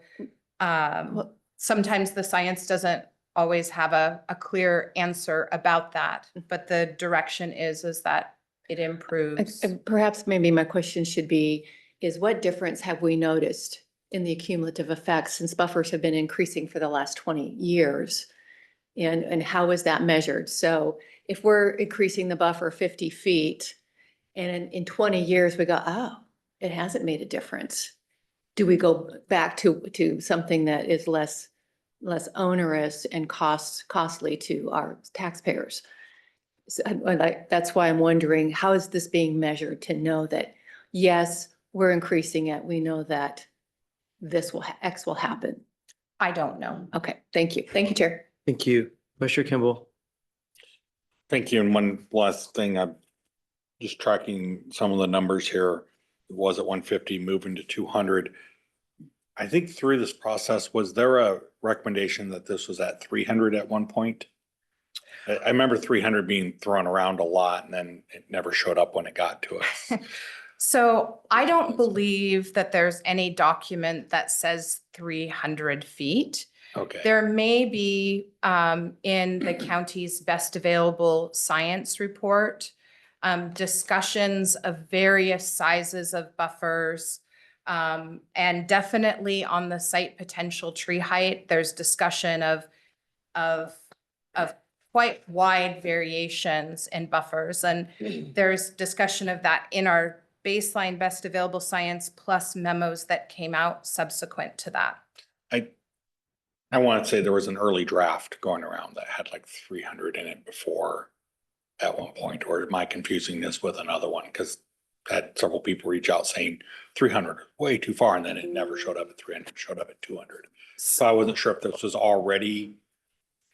sometimes the science doesn't always have a clear answer about that, but the direction is that it improves. Perhaps maybe my question should be, is what difference have we noticed in the cumulative effects since buffers have been increasing for the last 20 years? And how is that measured? So if we're increasing the buffer 50 feet and in 20 years we go, oh, it hasn't made a difference. Do we go back to something that is less onerous and costly to our taxpayers? So that's why I'm wondering, how is this being measured to know that, yes, we're increasing it. We know that X will happen. I don't know. Okay, thank you. Thank you, Chair. Thank you. Vice Chair Kimball. Thank you. And one last thing, I'm just tracking some of the numbers here. It was at 150, moving to 200. I think through this process, was there a recommendation that this was at 300 at one point? I remember 300 being thrown around a lot, and then it never showed up when it got to us. So I don't believe that there's any document that says 300 feet. Okay. There may be in the county's best available science report, discussions of various sizes of buffers. And definitely on the site potential tree height, there's discussion of quite wide variations in buffers. And there's discussion of that in our baseline best available science plus memos that came out subsequent to that. I want to say there was an early draft going around that had like 300 in it before at one point, or am I confusing this with another one? Because I had several people reach out saying 300, way too far, and then it never showed up at 300, it showed up at 200. So I wasn't sure if this was already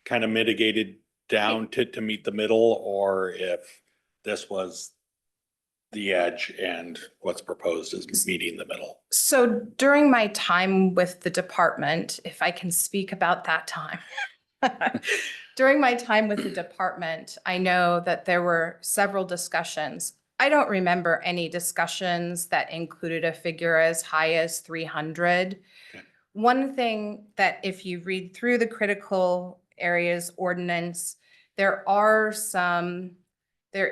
kind of mitigated down to meet the middle, or if this was the edge and what's proposed is meeting the middle. So during my time with the department, if I can speak about that time, during my time with the department, I know that there were several discussions. I don't remember any discussions that included a figure as high as 300. Okay. One thing that if you read through the critical areas ordinance, there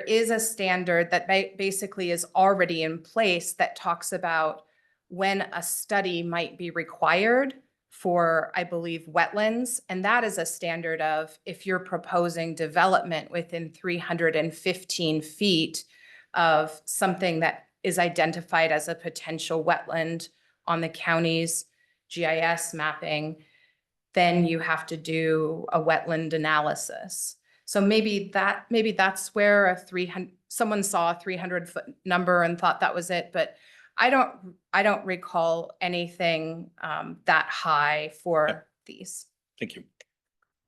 is a standard that basically is already in place that talks about when a study might be required for, I believe, wetlands. And that is a standard of if you're proposing development within 315 feet of something that is identified as a potential wetland on the county's GIS mapping, then you have to do a wetland analysis. So maybe that's where someone saw a 300-foot number and thought that was it, but I don't recall anything that high for these. Thank you.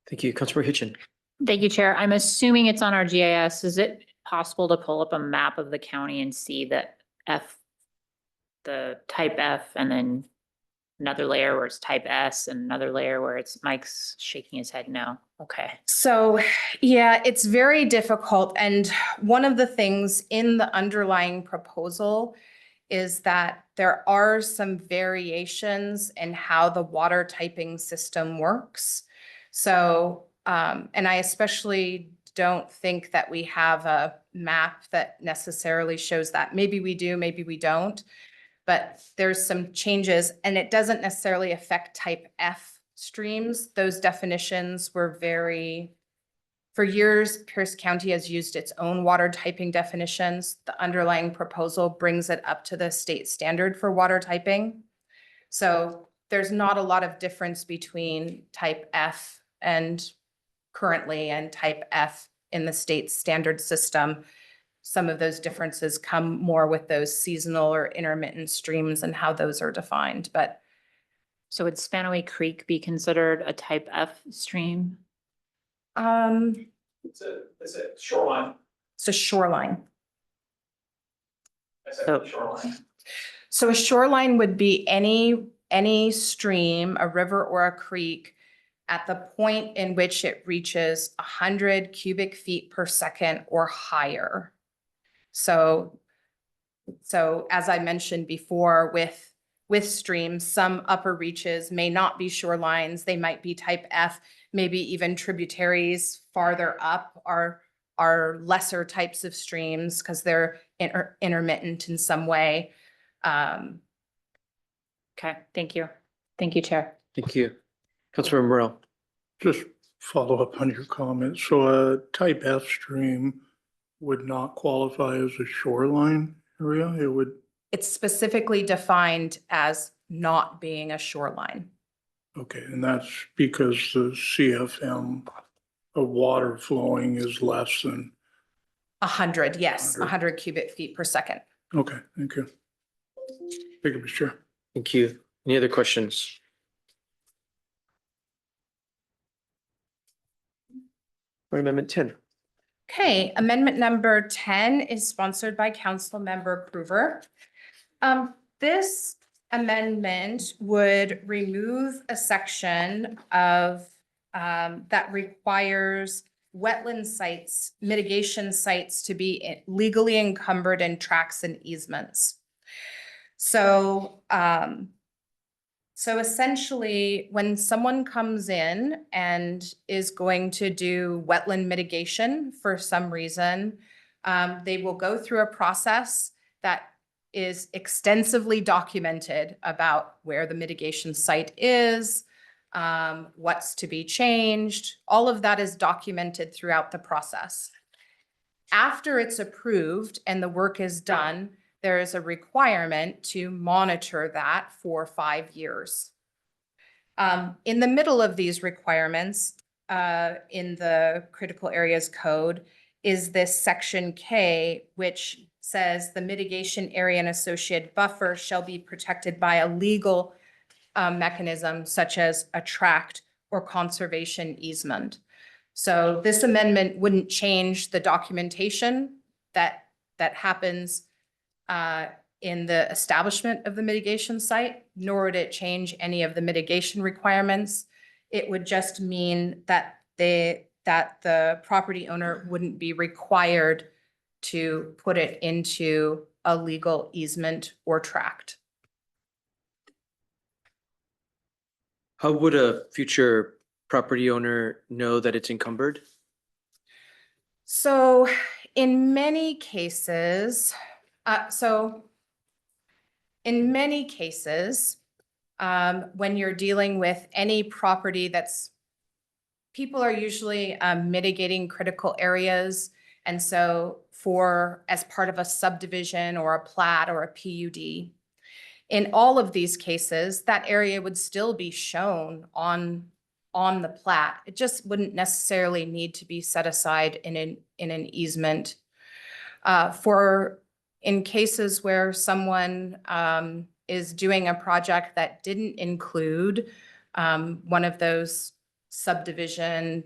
Thank you. Councilmember Hitchin. Thank you, Chair. I'm assuming it's on our GIS. Is it possible to pull up a map of the county and see that the type F, and then another layer where it's type S, and another layer where it's, Mike's shaking his head no. Okay. So, yeah, it's very difficult. And one of the things in the underlying proposal is that there are some variations in how the water typing system works. So, and I especially don't think that we have a map that necessarily shows that. Maybe we do, maybe we don't. But there's some changes, and it doesn't necessarily affect type F streams. Those definitions were for years, Pierce County has used its own water typing definitions. The underlying proposal brings it up to the state standard for water typing. So there's not a lot of difference between type F and currently and type F in the state standard system. Some of those differences come more with those seasonal or intermittent streams and how those are defined, but So would Spanaway Creek be considered a type F stream? It's a shoreline. it's a shoreline. I said So- shoreline. So a shoreline would be any stream, a river or a creek at the point in which it reaches 100 cubic feet per second or higher. So as I mentioned before, with streams, some upper reaches may not be shorelines. They might be type F, maybe even tributaries farther up are lesser types of streams because they're intermittent in some way. Okay, thank you. Thank you, Chair. Thank you. Councilmember Morel. Just follow up on your comment. So a type F stream would not qualify as a shoreline area? It would, It's specifically defined as not being a shoreline. okay, and that's because the CFM of water flowing is less than, 100, yes, 100. 100 cubic feet per second. okay, thank you. Thank you, Mr. Chair. Thank you. Any other questions? For Amendment 10. Okay, amendment number 10 is sponsored by Councilmember Prover. This amendment would remove a section of that requires wetland sites, mitigation sites to be legally encumbered in tracts and easements. So essentially, when someone comes in and is going to do wetland mitigation for some reason, they will go through a process that is extensively documented about where the mitigation site is, what's to be changed. All of that is documented throughout the process. After it's approved and the work is done, there is a requirement to monitor that for 5 years. In the middle of these requirements, in the critical areas code, is this section K, which says the mitigation area and associated buffer shall be protected by a legal mechanism such as a tract or conservation easement. So this amendment wouldn't change the documentation that happens in the establishment of the mitigation site, nor would it change any of the mitigation requirements. It would just mean that the property owner wouldn't be required to put it into a legal easement or tract. How would a future property owner know that it's encumbered? So in many cases, when you're dealing with any property that's, people are usually mitigating critical areas. And so as part of a subdivision or a plat or a PUD, in all of these cases, that area would still be shown on the plat. It just wouldn't necessarily need to be set aside in an easement. In cases where someone is doing a project that didn't include one of those subdivision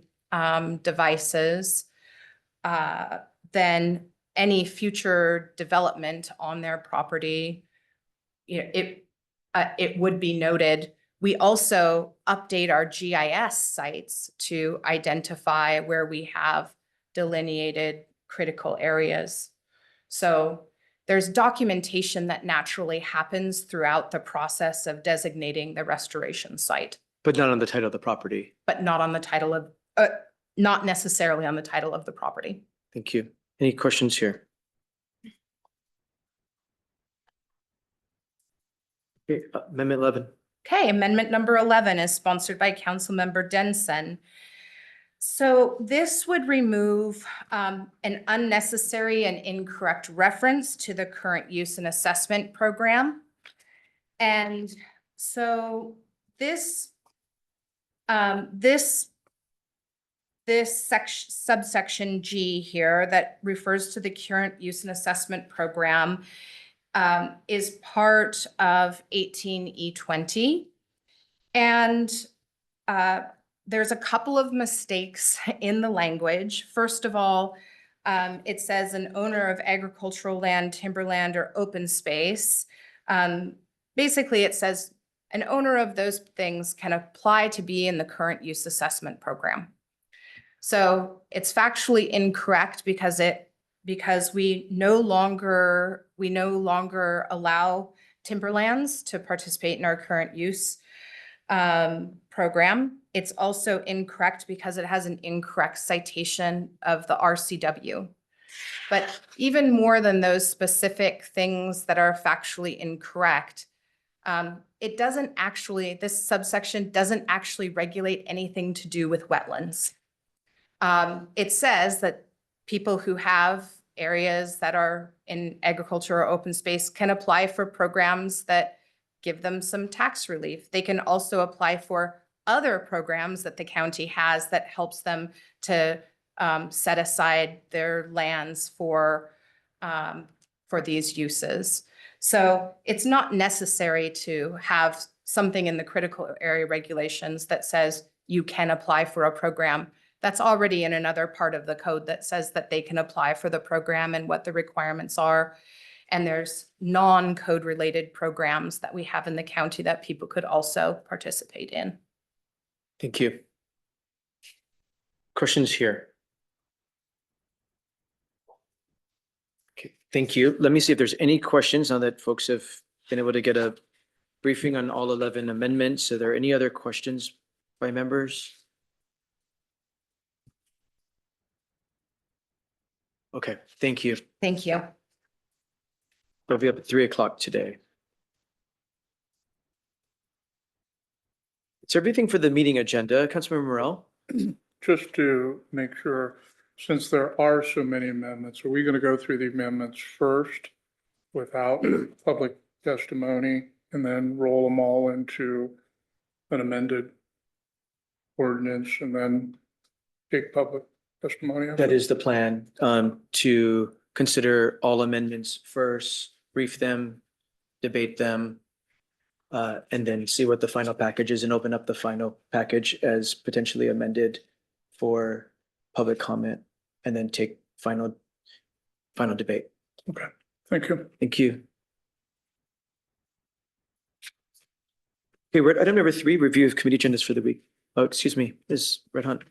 devices, then any future development on their property, it would be noted. We also update our GIS sites to identify where we have delineated critical areas. So there's documentation that naturally happens throughout the process of designating the restoration site, But not on the title of the property. but not on the title of, not necessarily on the title of the property. Thank you. Any questions here? Okay, Amendment 11. Okay, amendment number 11 is sponsored by Councilmember Denson. So this would remove an unnecessary and incorrect reference to the current use and assessment program. And so this subsection G here that refers to the current use and assessment program is part of 18E20. And there's a couple of mistakes in the language. First of all, it says an owner of agricultural land, timberland, or open space. Basically, it says an owner of those things can apply to be in the current use assessment program. So it's factually incorrect because we no longer allow timberlands to participate in our current use program. It's also incorrect because it has an incorrect citation of the RCW. But even more than those specific things that are factually incorrect, this subsection doesn't actually regulate anything to do with wetlands. It says that people who have areas that are in agriculture or open space can apply for programs that give them some tax relief. They can also apply for other programs that the county has that helps them to set aside their lands for these uses. So it's not necessary to have something in the critical area regulations that says you can apply for a program. That's already in another part of the code that says that they can apply for the program and what the requirements are. And there's non-code related programs that we have in the county that people could also participate in. Thank you. Questions here? Okay, thank you. Let me see if there's any questions now that folks have been able to get a briefing on all 11 amendments. Are there any other questions by members? Okay, thank you. Thank you. We'll be up at 3 o'clock today. It's everything for the meeting agenda. Councilmember Morel? Just to make sure, since there are so many amendments, are we going to go through the amendments first without public testimony and then roll them all into an amended ordinance and then take public testimony? That is the plan, to consider all amendments first, brief them, debate them, and then see what the final package is and open up the final package as potentially amended for public comment and then take final debate. Okay, thank you. Thank you. Okay, we're at item number 3, review of committee agendas for the week. Oh, excuse me, Ms. Red Hunt.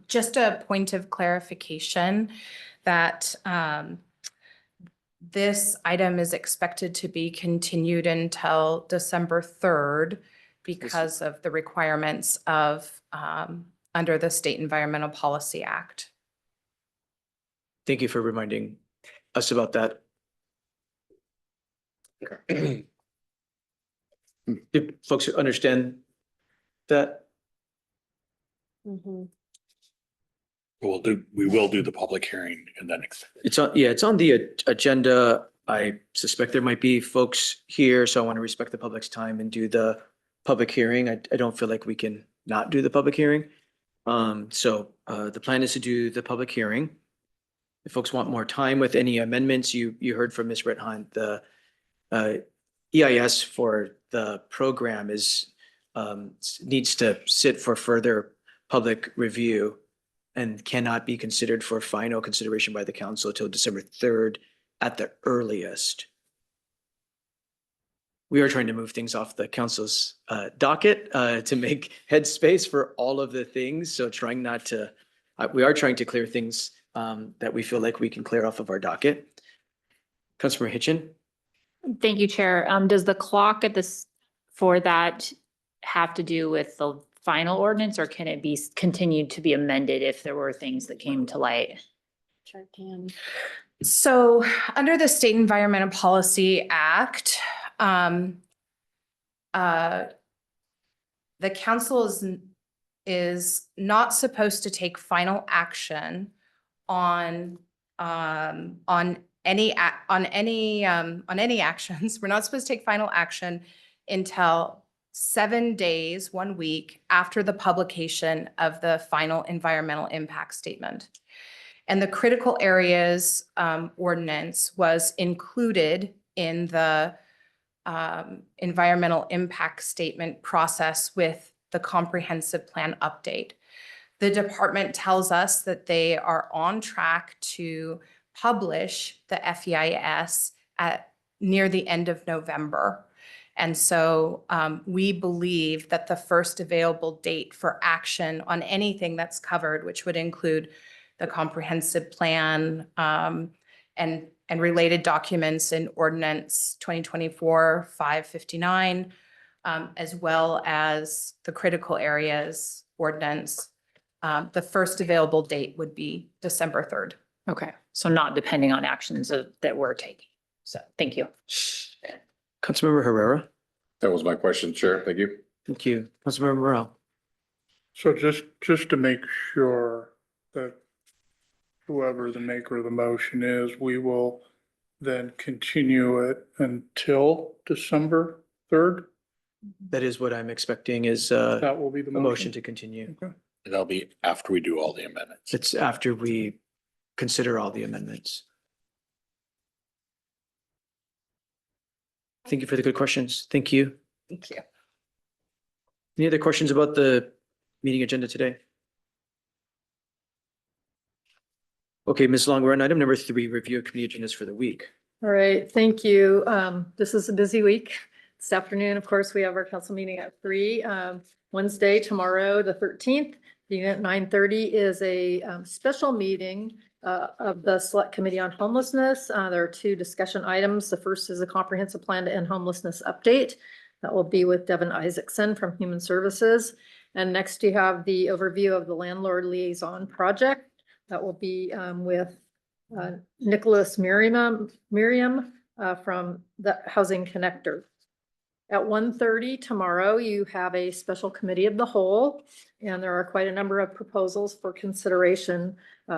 Just a point of clarification that this item is expected to be continued until December 3rd because of the requirements of under the State Environmental Policy Act. Thank you for reminding us about that. Do folks understand that? Mhm. We will do the public hearing and then. It's on, yeah, it's on the agenda. I suspect there might be folks here, so I want to respect the public's time and do the public hearing. I don't feel like we can not do the public hearing. The plan is to do the public hearing. If folks want more time with any amendments, you heard from Ms. Redhunt, the EIS for the program needs to sit for further public review and cannot be considered for final consideration by the council till December 3rd at the earliest. We are trying to move things off the council's docket to make headspace for all of the things. So trying not to, we are trying to clear things that we feel like we can clear off of our docket. Councilmember Hitchin? Thank you, Chair. Does the clock at this, for that have to do with the final ordinance, or can it be continued to be amended if there were things that came to light? Sure can. So under the State Environmental Policy Act, the council is not supposed to take final action on any actions. We're not supposed to take final action until 7 days, 1 week after the publication of the final environmental impact statement. And the critical areas ordinance was included in the environmental impact statement process with the comprehensive plan update. The department tells us that they are on track to publish the FEIS at near the end of November. And so we believe that the first available date for action on anything that's covered, which would include the comprehensive plan and related documents in ordinance 2024-559, as well as the critical areas ordinance, the first available date would be December 3rd. Okay, so not depending on actions that we're taking. So thank you. Councilmember Herrera? That was my question, Chair. Thank you. Thank you. Councilmember Morel? So just to make sure that whoever the maker of the motion is, we will then continue it until December 3rd? That is what I'm expecting is That will be the a motion motion? to continue. Okay. That'll be after we do all the amendments. It's after we consider all the amendments. Thank you for the good questions. Thank you. Thank you. Any other questions about the meeting agenda today? Okay, Ms. Long, we're on item number 3, review of committee agendas for the week. All right, thank you. This is a busy week. This afternoon, of course, we have our council meeting at 3. Wednesday, tomorrow, the 13th, beginning at 9:30 is a special meeting of the Select Committee on Homelessness. There are 2 discussion items. The first is a comprehensive plan to end homelessness update. That will be with Devin Isaacson from Human Services. And next you have the overview of the landlord liaison project. That will be with Nicholas Miriam from the Housing Connector. At 1:30 tomorrow, you have a special committee of the whole, and there are quite a number of proposals for consideration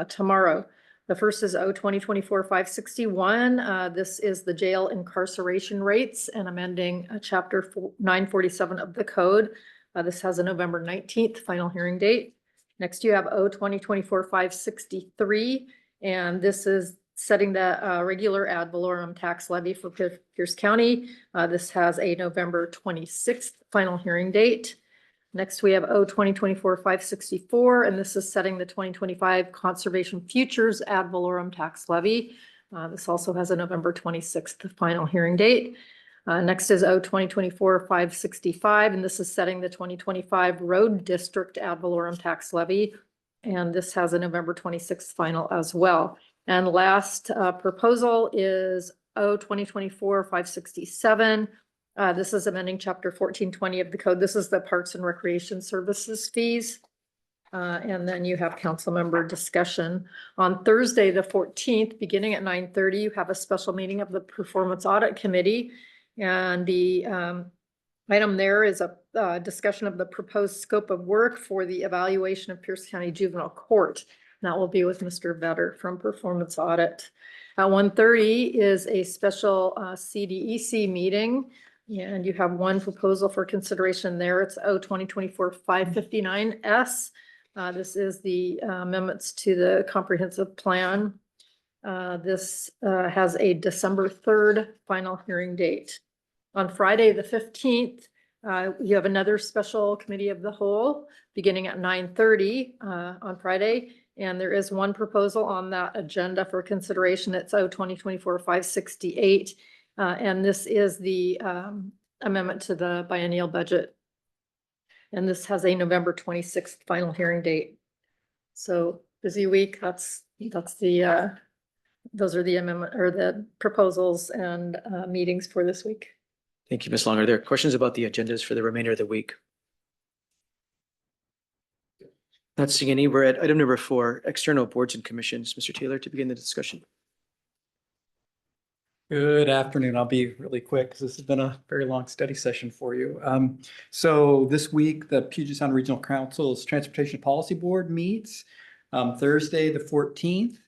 tomorrow. The first is O 2024-561. This is the jail incarceration rates and amending chapter 947 of the code. This has a November 19th final hearing date. Next, you have O 2024-563, and this is setting the regular ad valorem tax levy for Pierce County. This has a November 26th final hearing date. Next, we have O 2024-564, and this is setting the 2025 conservation futures ad valorem tax levy. This also has a November 26th final hearing date. Next is O 2024-565, and this is setting the 2025 road district ad valorem tax levy. And this has a November 26th final as well. And last proposal is O 2024-567. This is amending chapter 1420 of the code. This is the Parks and Recreation Services fees. And then you have council member discussion. On Thursday, the 14th, beginning at 9:30, you have a special meeting of the Performance Audit Committee. And the Item there is a discussion of the proposed scope of work for the evaluation of Pierce County Juvenile Court. And that will be with Mr. Vetter from Performance Audit. At 1:30 is a special CDEC meeting. And you have one proposal for consideration there. It's O 2024-559S. This is the amendments to the comprehensive plan. This has a December 3rd final hearing date. On Friday, the 15th, you have another special committee of the whole beginning at 9:30 on Friday. And there is one proposal on that agenda for consideration. It's O 2024-568. And this is the amendment to the biennial budget. And this has a November 26th final hearing date. So busy week. That's the those are the amendment or the proposals and meetings for this week. Thank you, Ms. Long. Are there questions about the agendas for the remainder of the week? Not seeing any. We're at item number 4, external boards and commissions. Mr. Taylor, to begin the discussion. Good afternoon. I'll be really quick because this has been a very long study session for you. So this week, the Puget Sound Regional Council's Transportation Policy Board meets Thursday, the 14th,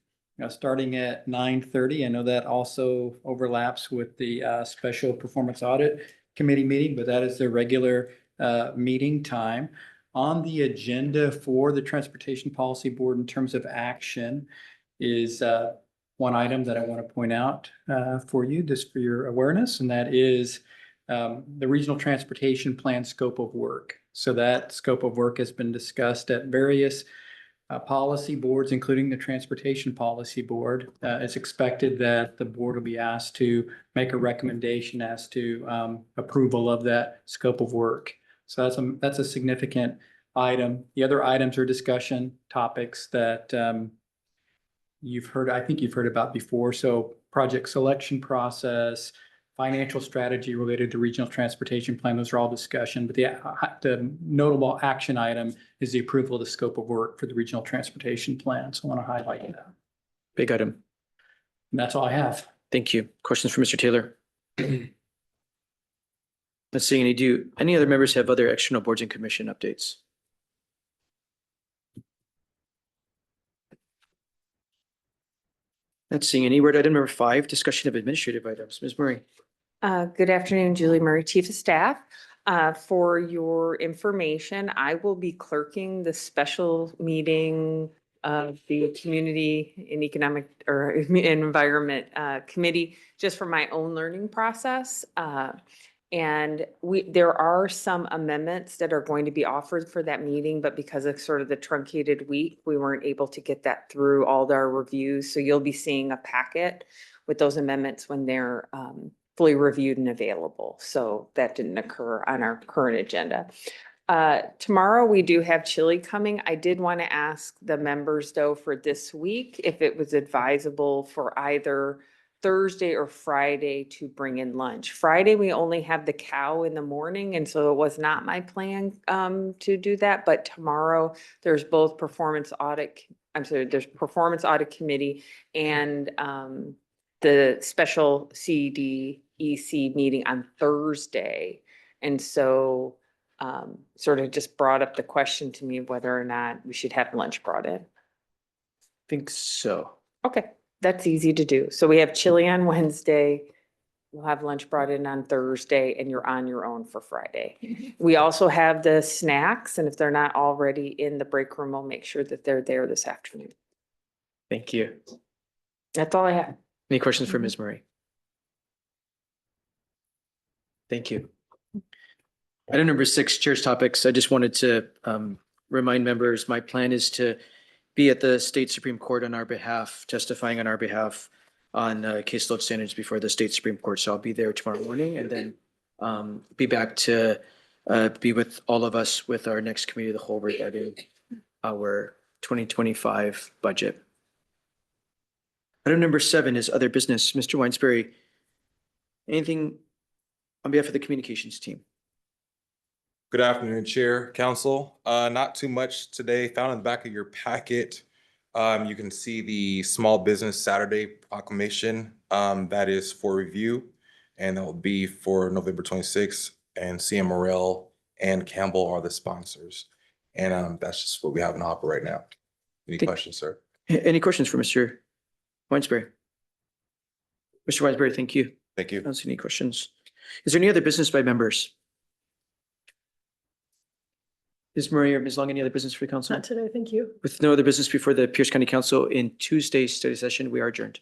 starting at 9:30. I know that also overlaps with the Special Performance Audit Committee meeting, but that is their regular meeting time. On the agenda for the Transportation Policy Board in terms of action is one item that I want to point out for you, just for your awareness, and that is the Regional Transportation Plan scope of work. So that scope of work has been discussed at various policy boards, including the Transportation Policy Board. It's expected that the board will be asked to make a recommendation as to approval of that scope of work. So that's a significant item. The other items are discussion topics that you've heard, I think you've heard about before. So project selection process, financial strategy related to regional transportation plan, those are all discussion, but the notable action item is the approval of the scope of work for the regional transportation plan. So I want to highlight that. Big item. And that's all I have. Thank you. Questions for Mr. Taylor? Let's see, any other members have other external boards and commission updates? Not seeing any. We're at item number 5, discussion of administrative items. Ms. Murray. Good afternoon, Julie Murray, Chief of Staff. For your information, I will be clerking the special meeting of the Community and Economic or Environment Committee, just for my own learning process. And there are some amendments that are going to be offered for that meeting, but because of sort of the truncated week, we weren't able to get that through all our reviews. So you'll be seeing a packet with those amendments when they're fully reviewed and available. So that didn't occur on our current agenda. Tomorrow we do have chili coming. I did want to ask the members though for this week, if it was advisable for either Thursday or Friday to bring in lunch. Friday, we only have the cow in the morning, and so it was not my plan to do that. But tomorrow, there's both performance audit, there's performance audit committee and the special CDEC meeting on Thursday. And so sort of just brought up the question to me whether or not we should have lunch brought in. Think so. Okay. That's easy to do. So we have chili on Wednesday. We'll have lunch brought in on Thursday and you're on your own for Friday. We also have the snacks, and if they're not already in the break room, we'll make sure that they're there this afternoon. Thank you. That's all I have. Any questions for Ms. Murray? Thank you. Item number 6, Chair's Topics. I just wanted to remind members, my plan is to be at the State Supreme Court on our behalf, testifying on our behalf on caseload standards before the State Supreme Court. So I'll be there tomorrow morning and then be back to be with all of us with our next committee of the whole regarding our 2025 budget. Item number 7 is other business. Mr. Weinsberry, anything on behalf of the communications team? Good afternoon, Chair, Council. Not too much today. Found in the back of your packet, you can see the Small Business Saturday proclamation that is for review, and that will be for November 26th. and CM Morrell and Campbell are the sponsors. And that's just what we have in offer right now. Any Thank- questions, sir? Any questions for Mr. Weinsberry? Mr. Weinsberry, thank you. Thank you. I don't see any questions. Is there any other business by members? Ms. Murray or Ms. Long, any other business for the council? Not today, thank you. With no other business before the Pierce County Council in Tuesday's study session, we are adjourned.